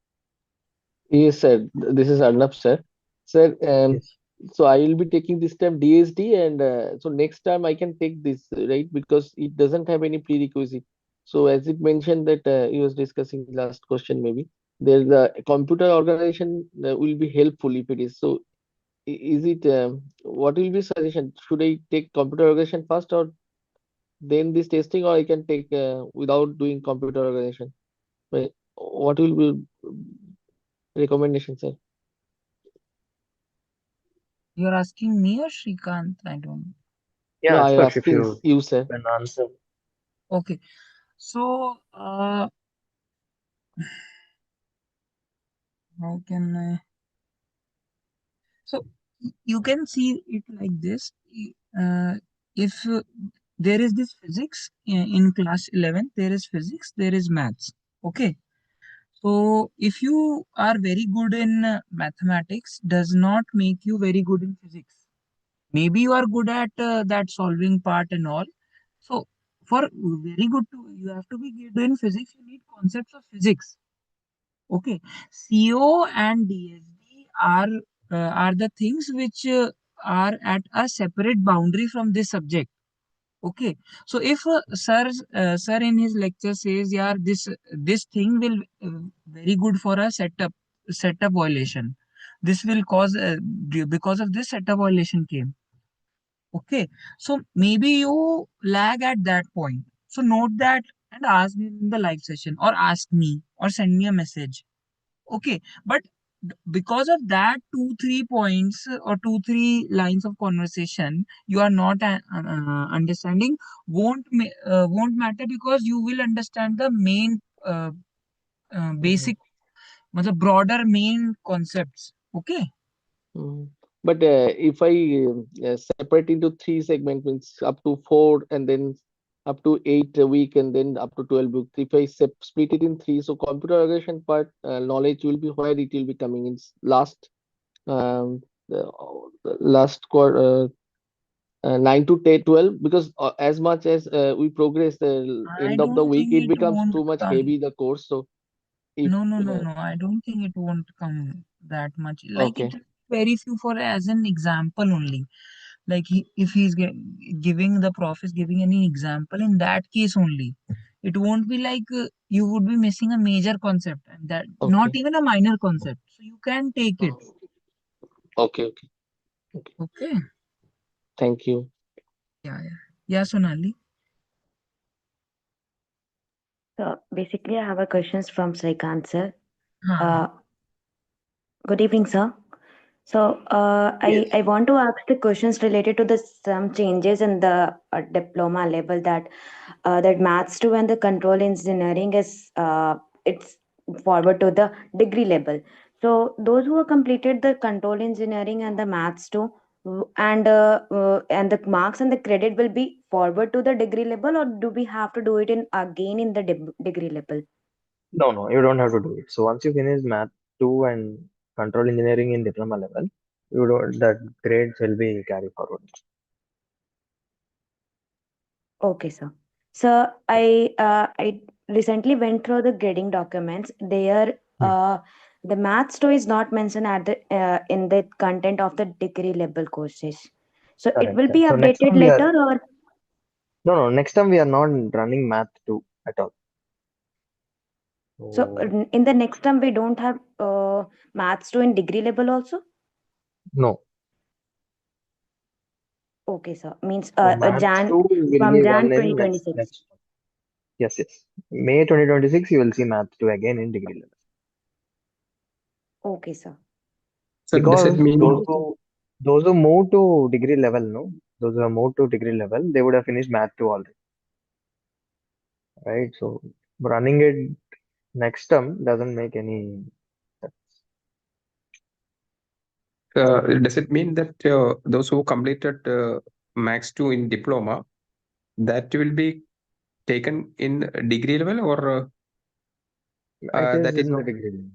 Yes, sir. This is Arnab, sir. Sir, Yes. so I will be taking this time DSD, and so next time I can take this, right? Because it doesn't have any prerequisite. So as it mentioned that he was discussing last question, maybe there's a computer organization will be helpful if it is. So is it what will be suggestion? Should I take computer organization first or then this testing, or I can take without doing computer organization? Right. What will be recommendation, sir? You're asking me or Shrikant? I don't. No, Yeah, I am Ashutosh, if asking you you, sir. can answer. Okay. So, how can I? So, you can see it like this. If there is this physics in class 11, there is physics, there is maths. Okay. So, if you are very good in mathematics, does not make you very good in physics. Maybe you are good at that solving part and all. So, for very good to, you have to be good in physics, you need concepts of physics. Okay, CO and DSD are the things which are at a separate boundary from this subject. Okay, so if sir in his lecture says, yeah, this thing will very good for a setup violation. This will cause because of this setup violation came. Okay, so maybe you lag at that point. So note that and ask me in the live session, or ask me, or send me a message. Okay, but because of that 2 3 points or 2 3 lines of conversation you are not understanding won't matter, because you will understand the main basic, the broader main concepts. Okay. Mhm. But if I separate into three segments, means up to 4 and then up to 8 a week and then up to 12 weeks. If I split it in three, so computer aggregation part knowledge will be where it will be coming in last the last quarter 9 to 10, 12, because as much as we progress the I end of the don't week, think it it becomes won't too much come. heavy the course. So if No. I don't think it won't come that much. Like it okay. very few for as an example only. Like if he's giving, the prof is giving any example, in that case only. It won't be like you would be missing a major concept, and that not Okay. even a minor concept. So you can take it. Okay. Okay. Okay. Thank you. Yeah, Sonali. So basically, I have a questions from Srikant sir. Huh. Good evening, sir. So I want to ask the questions related to the some changes in the diploma level, that that maths 2 and the control engineering is it's forward to the degree level. So those who have completed the control engineering and the maths 2 and the marks and the credit will be forward to the degree level, or do we have to do it in again in the degree level? No, you don't have to do it. So once you finish Math 2 and Control Engineering in diploma level, you don't, that grades will be carried forward. Okay, sir. So I recently went through the grading documents. There, the maths too is not mentioned at the in the content of the degree level courses. So it Correct. will be So next updated time we are later, or next time we are not running Math 2 at all. so So in the next term we don't have maths too in degree level also. no. Okay, sir. Means So Maths Jan 2 will from be Jan run in next 2026. next. Yes, yes. May 2026, you will see Maths 2 again in degree level. Okay, sir. So does it Because mean those who move to degree level, no, those who have moved to degree level, they would have finished Math 2 already, right? So running it next term doesn't make any sense. does it mean that those who completed Max 2 in diploma, that will be taken in degree level, or It that is is in the not? degree level.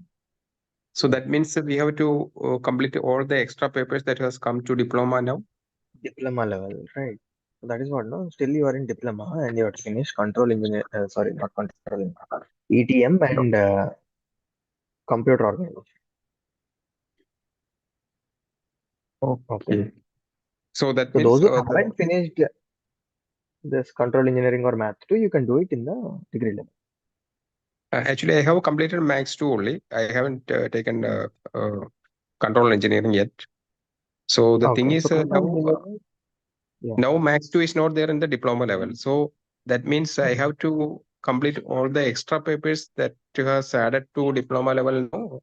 So that means that we have to complete all the extra papers that has come to diploma now. Diploma level, right? So that is what, no? Still you are in diploma and you have to finish control engineer, sorry, not control engineer, ETM and computer organization. Okay. Okay. So that So means those who haven't finished this control engineering or math 2, you can do it in the degree level. actually, I have completed Max 2 only. I haven't taken control engineering yet. So the thing Okay, is so control now engineering, yeah. now Max 2 is not there in the diploma level. So that means I have to complete all the extra papers that has added to diploma level now.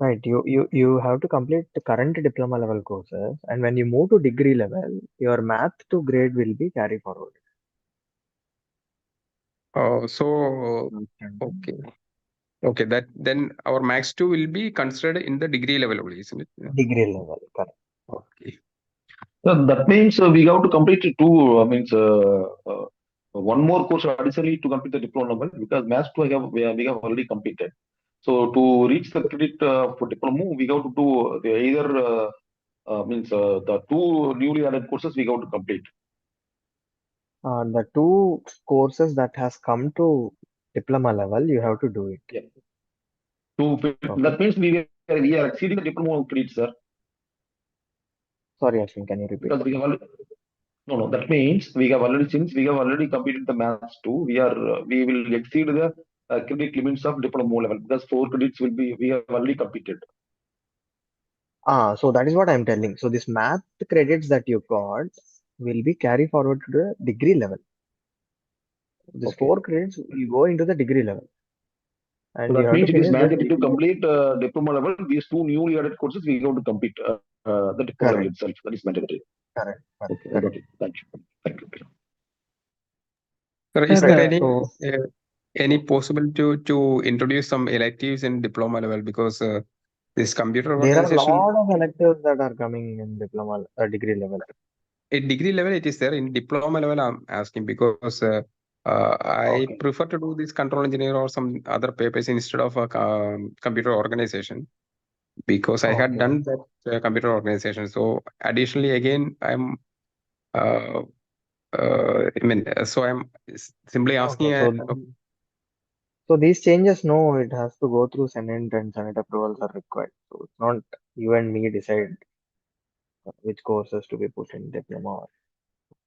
Right, you have to complete the current diploma level courses, and when you move to degree level, your math to grade will be carry forward. So okay. Okay, that then our Max 2 will be considered in the degree level only, isn't it? Yeah. Degree level, correct. Okay. So that means we have to complete two, one more course additionally to complete the diploma level, because Maths 2 we have already completed. So to reach the credit for diploma, we have to do either the two newly added courses we have to complete. The two courses that has come to diploma level, you have to do it. Yeah. That means we are exceeding the diploma credits, sir. Sorry, Ashwin, can you repeat? Because we have already, no. That means we have already completed the Maths 2. We will exceed the credit limits of diploma level, because 4 credits we have already completed. So that is what I'm telling. So this math credits that you got will be carry forward to the degree level. This 4 credits will go into the degree level. And So you that have to means it is finish this mandatory to degree level. complete diploma level. These two newly added courses we have to complete the diploma level itself. That is mandatory. Correct. Okay, I got it. Thank you. Thank you. Sir, is there Right. So any possibility to introduce some electives in diploma level, because this computer there are a organization lot of electives that are coming in diploma degree level. at degree level it is there. In diploma level I'm asking because I prefer to do this control engineer or some other papers instead of a computer organization, because I had done that computer organization. So additionally again I'm so I'm simply asking So these changes, no, it has to go through Senate and Senate approvals are required. So it's not you and me decide which courses to be put in diploma or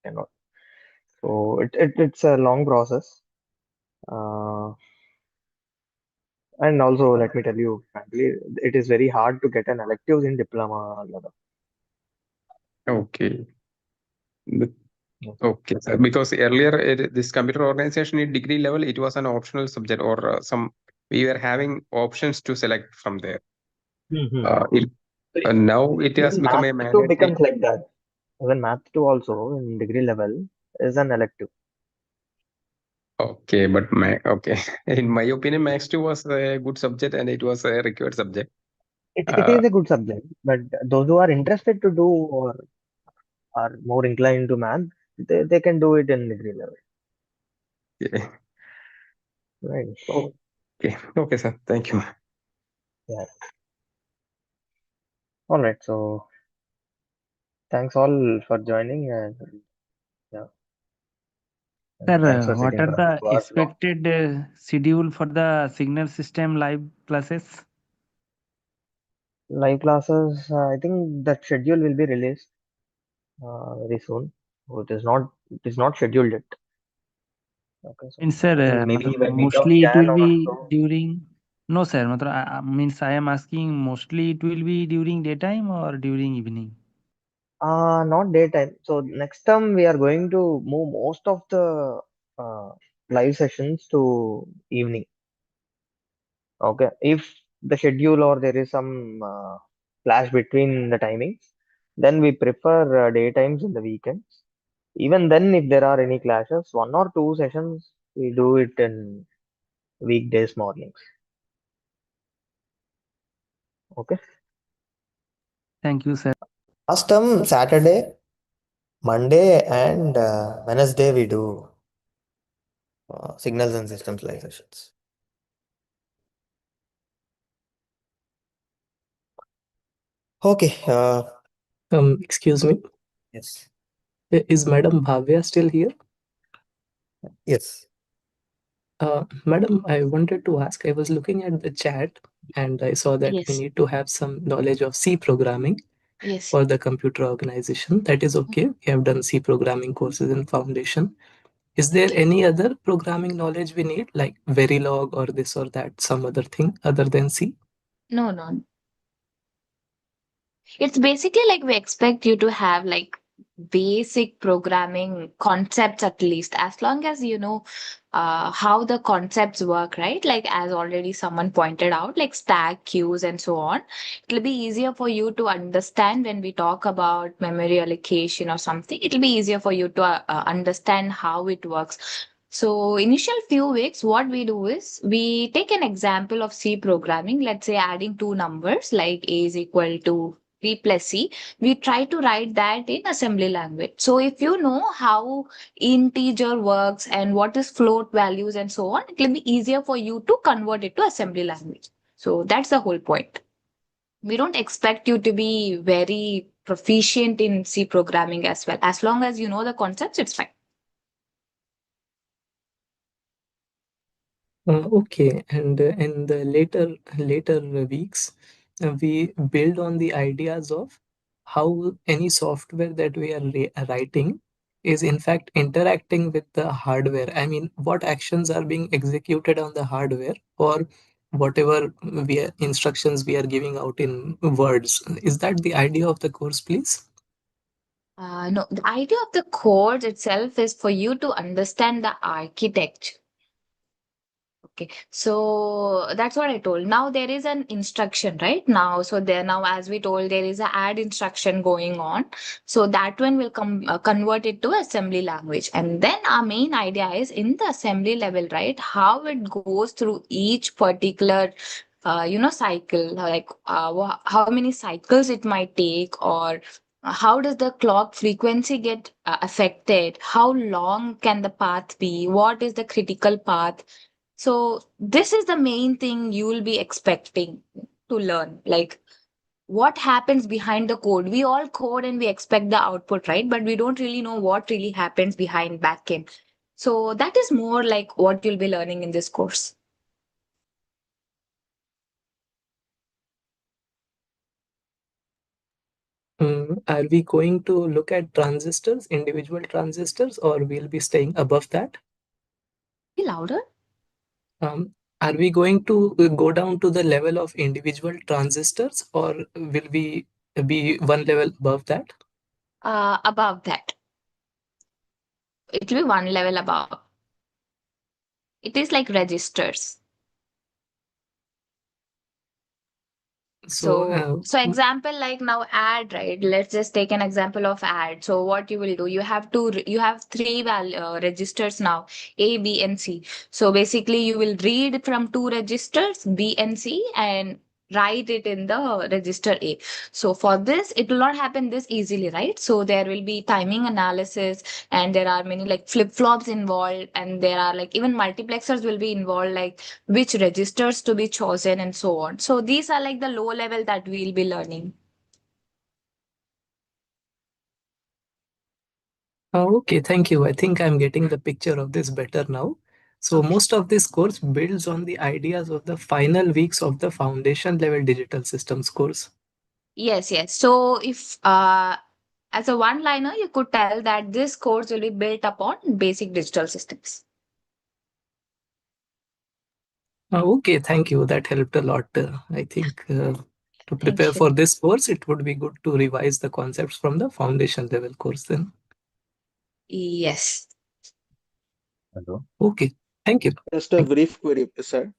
cannot. So it's a long process. And also, let me tell you, frankly, it is very hard to get an electives in diploma level. okay. Okay, sir. Because earlier this computer organization in degree level, it was an optional subject, or we were having options to select from there. Now it has Even become math a 2 mandatory. becomes like that. Even math 2 also in degree level is an elective. Okay, but okay. In my opinion, Max 2 was a good subject and it was a required subject. It is a good subject, but those who are interested to do or are more inclined to math, they can do it in degree level. Okay. Right. Okay. Okay, sir. Thank you. Yeah. All right. So thanks all for joining, and yeah. And thanks Sir, for what sitting are for the 2 hours long. expected schedule for the signal system live classes? Live classes, I think that schedule will be released very soon. So it is not scheduled yet. Okay, so Means, sir, I think maybe by mid of mostly it Jan will or be so. during. No, sir. Means I am asking mostly it will be during daytime or during evening. Not daytime. So next time we are going to move most of the uh, live sessions to evening. Okay. If the schedule or there is some clash between the timings, then we prefer daytimes in the weekends. Even then, if there are any clashes, one or two sessions we do it in weekdays mornings. Okay. Thank you, sir. Last time Saturday, Monday, and Wednesday we do signals and systems live sessions. Okay. Excuse me. Yes. Is Madam Bhavya still here? Yes. Madam, I wanted to ask, I was looking at the chat and I saw that we Yes. need to have some knowledge of C programming Yes. for the computer organization. That is okay. We have done C programming courses in foundation. Is there any other programming knowledge we need, like Verilog or this or that, some other thing other than C? No, no. It's basically like we expect you to have like basic programming concepts at least, as long as you know how the concepts work, right? Like as already someone pointed out, like stack queues and so on. It'll be easier for you to understand when we talk about memory allocation or something. It'll be easier for you to understand how it works. So initial few weeks, what we do is we take an example of C programming. Let's say adding two numbers like A is equal to B plus C, we try to write that in assembly language. So if you know how integer works and what is float values and so on, it will be easier for you to convert it to assembly language. So that's the whole point. We don't expect you to be very proficient in C programming as well. As long as you know the concepts, it's fine. Okay, and in the later weeks, we build on the ideas of how any software that we are writing is in fact interacting with the hardware. I mean, what actions are being executed on the hardware or whatever instructions we are giving out in words. Is that the idea of the course, please? No, the idea of the codes itself is for you to understand the architecture. Okay, so that's what I told. Now there is an instruction, right? Now, so there now, as we told, there is a add instruction going on. So that one will come convert it to assembly language, and then our main idea is in the assembly level, right? How it goes through each particular, cycle, like how many cycles it might take, or how does the clock frequency get affected? How long can the path be? What is the critical path? So this is the main thing you will be expecting to learn. Like what happens behind the code. We all code and we expect the output, right? But we don't really know what really happens behind backend. So that is more like what you'll be learning in this course. Are we going to look at transistors, individual transistors, or we'll be staying above that? Be louder. Are we going to go down to the level of individual transistors, or will we be one level above that? Above that. It will be one level above. It is like registers. So example like now add, right? Let's just take an example of add. So what you will do, you have three registers now, A, B, and C. So basically you will read from two registers, B and C, and write it in the register A. So for this, it will not happen this easily, right? So there will be timing analysis, and there are many like flip-flops involved, and there are like even multiplexers will be involved, like which registers to be chosen and so on. So these are like the low level that we'll be learning. Okay, thank you. I think I'm getting the picture of this better now. So most of this course builds on the ideas of the final weeks of the foundation level digital systems course. Yes, yes. So if as a one liner, you could tell that this course will be built upon basic digital systems. Okay, thank you. That helped a lot. I think to prepare for this course, it would be good to revise the concepts from the foundation level course then. Yes. Hello. Okay, thank you. Just a brief query, sir.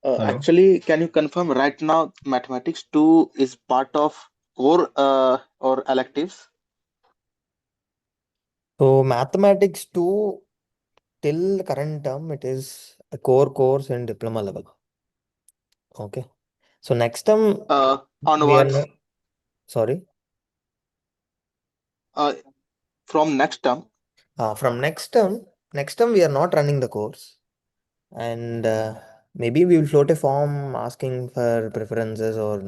Hello. Actually, can you confirm right now mathematics 2 is part of core or electives? So mathematics 2 till current term, it is a core course in diploma level. Okay. So next term, we are Onwards, not, sorry. from next term. From next term we are not running the course, and maybe we will float a form asking for preferences or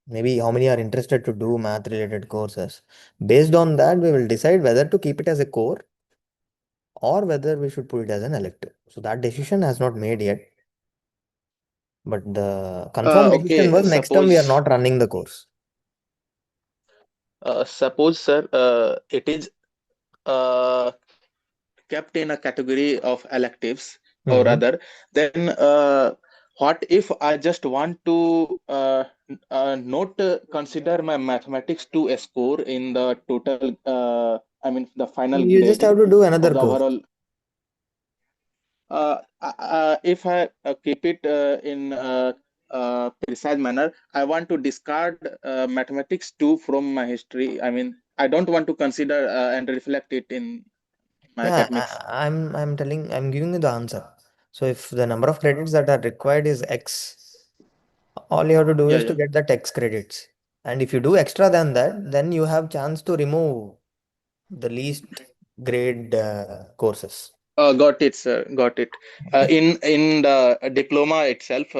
maybe how many are interested to do math related courses. Based on that, we will decide whether to keep it as a core or whether we should put it as an elective. So that decision has not made yet. But the confirmed decision Okay, was next term we are suppose not running the course. suppose, sir, it is uh, kept in a category of electives or Mm-hmm. other, then what if I just want to not consider my mathematics to a score in the total, I mean, the final You just grade have to do of another the course. overall. If I keep it in precise manner, I want to discard mathematics 2 from my history. I mean, I don't want to consider and reflect it in my Yeah, academics. I'm giving you the answer. So if the number of credits that are required is X, all you have to do Yeah, is to yeah. get the X credits. And if you do extra than that, then you have chance to remove the least grade courses. Got it, sir. Got it. Okay. In the diploma itself,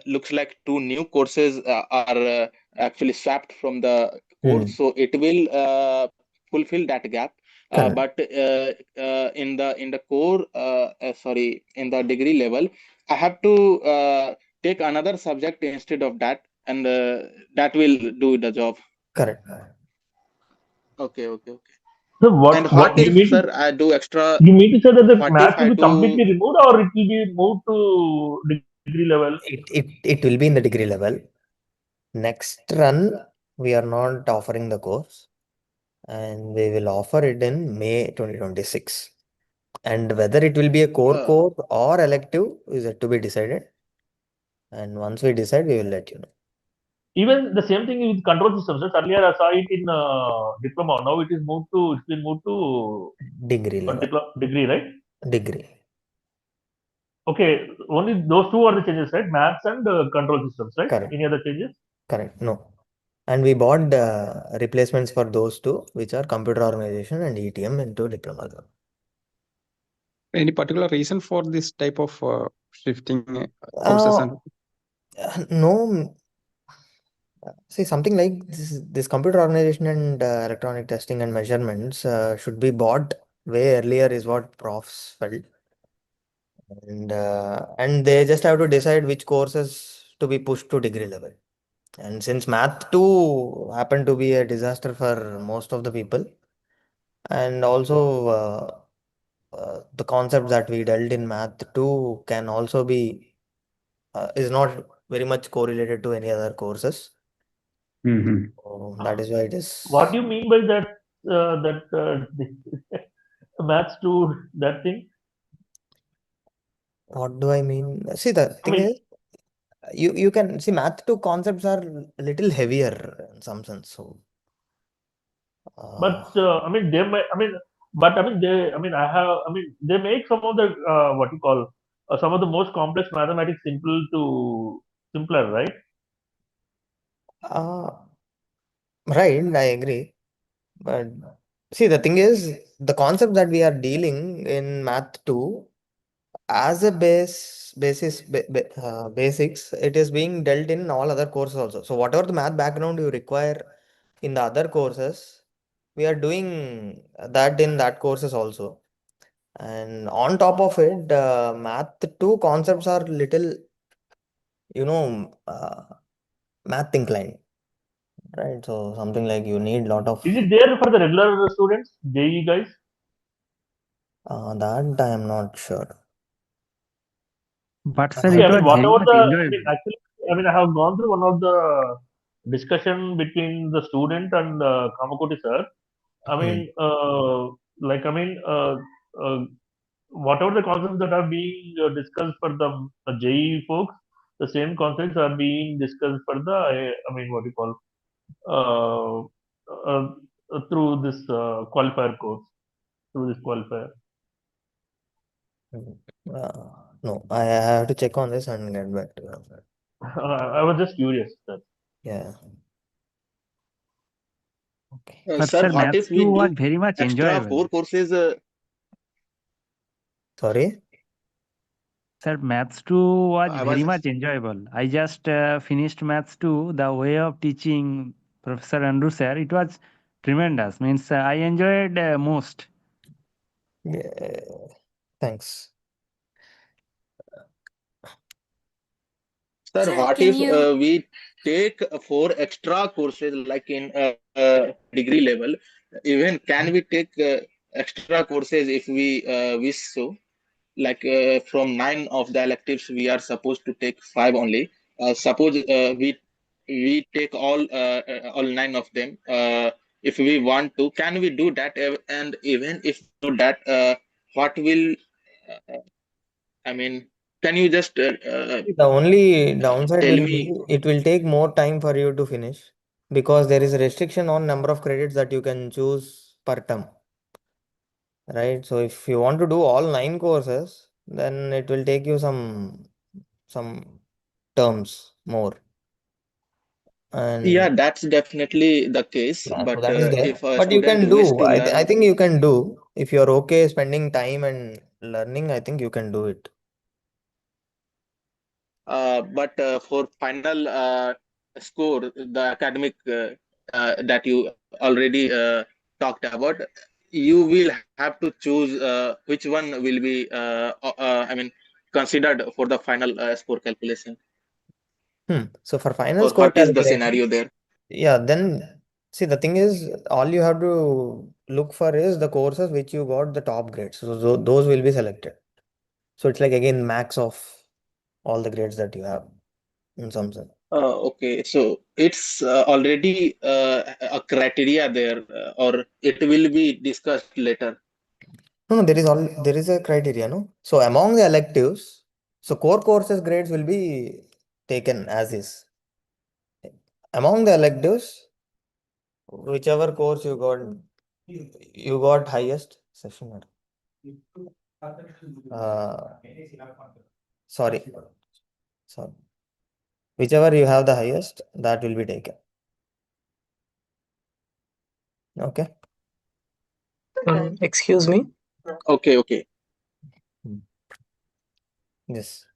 looks like two new courses are actually swapped from the core, Hmm. so it will fulfill that gap. Correct. But in the core, sorry, in the degree level, I have to take another subject instead of that, and that will do the job. Correct. Okay, okay, okay. So And what what you if, mean sir, I do extra? you mean to say that the What if math I will be do? completely removed or it will be moved to degree level? It will be in the degree level. Next run, we are not offering the course and we will offer it in May 2026. And whether it will be a core Uh, course or elective is yet to be decided. And once we decide, we will let you know. Even the same thing with control systems. Right? Earlier I saw it in diploma. Now it's been moved to Degree level. degree, right? Degree. Okay, only those two are the changes, right? Maths and control systems, right? Correct. Any other changes? Correct. No. And we bought replacements for those two, which are computer organization and ETM into diploma level. Any particular reason for this type of shifting courses and No. See, something like this computer organization and electronic testing and measurements should be bought way earlier is what profs felt. And they just have to decide which courses to be pushed to degree level. And since math 2 happened to be a disaster for most of the people, and also the concept that we dealt in math 2 can also be is not very much correlated to any other courses. Mhm. So that is why it What do is. you mean by that? The maths to that thing? What do I mean? See, the I thing mean, is, you can see math 2 concepts are a little heavier in some sense. So, but I mean, they may, I mean, but I mean, I mean, they make some of the what you call some of the most complex mathematics simpler, right? uh, right, I agree. But see, the thing is, the concept that we are dealing in math 2 as a basics, it is being dealt in all other courses also. So whatever the math background you require in the other courses, we are doing that in that courses also. And on top of it, math 2 concepts are little, math inclined, right? So something like you need lot of Is it there for the regular students, JE guys? that I am not sure. But sir, See, it I mean, was very whatever much the, I mean, enjoyable. actually, I mean, I have gone through one of the discussion between the student and Kamakoti sir. I mean, like I mean, whatever the concepts that are being discussed for the JE folks, the same concepts are being discussed for the I mean, what you call through this qualifier course, through this qualifier. No, I have to check on this and get back to you. I was just curious. Sir. Yeah. But Sir, sir, what Maths if we 2 was do very much extra enjoyable. 4 courses? Sorry? Sir, Maths 2 was I very was much enjoyable. I just finished Maths 2. The way of teaching Professor Andrew sir, it was tremendous. Means I enjoyed most. Yeah. Thanks. Sir, Sir, what can if you we take 4 extra courses like in degree level? Even can we take extra courses if we wish so? Like from 9 of the electives, we are supposed to take 5 only. Suppose we take all 9 of them. If we want to, can we do that? And even if we do that, what will uh, I mean? Can you just The only downside tell will me? be it will take more time for you to finish because there is a restriction on number of credits that you can choose per term. Right? So if you want to do all 9 courses, then it will take you some terms more. Yeah, And that's definitely the case. yeah, so But that is there. if a But you student can wish do. to I learn, think you can do. If you're okay spending time and learning, I think you can do it. but for final score, the academic that you already talked about, you will have to choose which one will be, I mean, considered for the final score calculation, So for final or score what is the calculation, scenario there? yeah, then see the thing is all you have to look for is the courses which you got the top grades. So those will be selected. So it's like again max of all the grades that you have in some sense. Okay, so it's already a criteria there, or it will be discussed later. No, there is a criteria, no? So among the electives, so core courses grades will be taken as is. Among the electives, whichever course you got highest session. Uh, sorry, sorry. Whichever you have the highest, that will be taken. Okay. Excuse me. Okay, okay. Yes.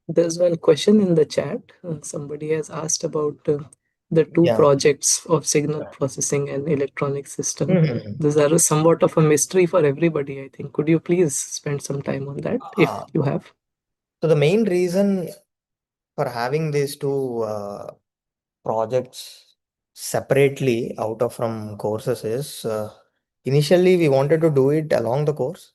There's one question in the chat. Somebody has asked about the two Yeah. projects of signal processing and electronic system. Mhm. These are somewhat of a mystery for everybody, I think. Could you please spend some time on that if you have? So the main reason for having these two projects separately out of from courses is initially we wanted to do it along the course,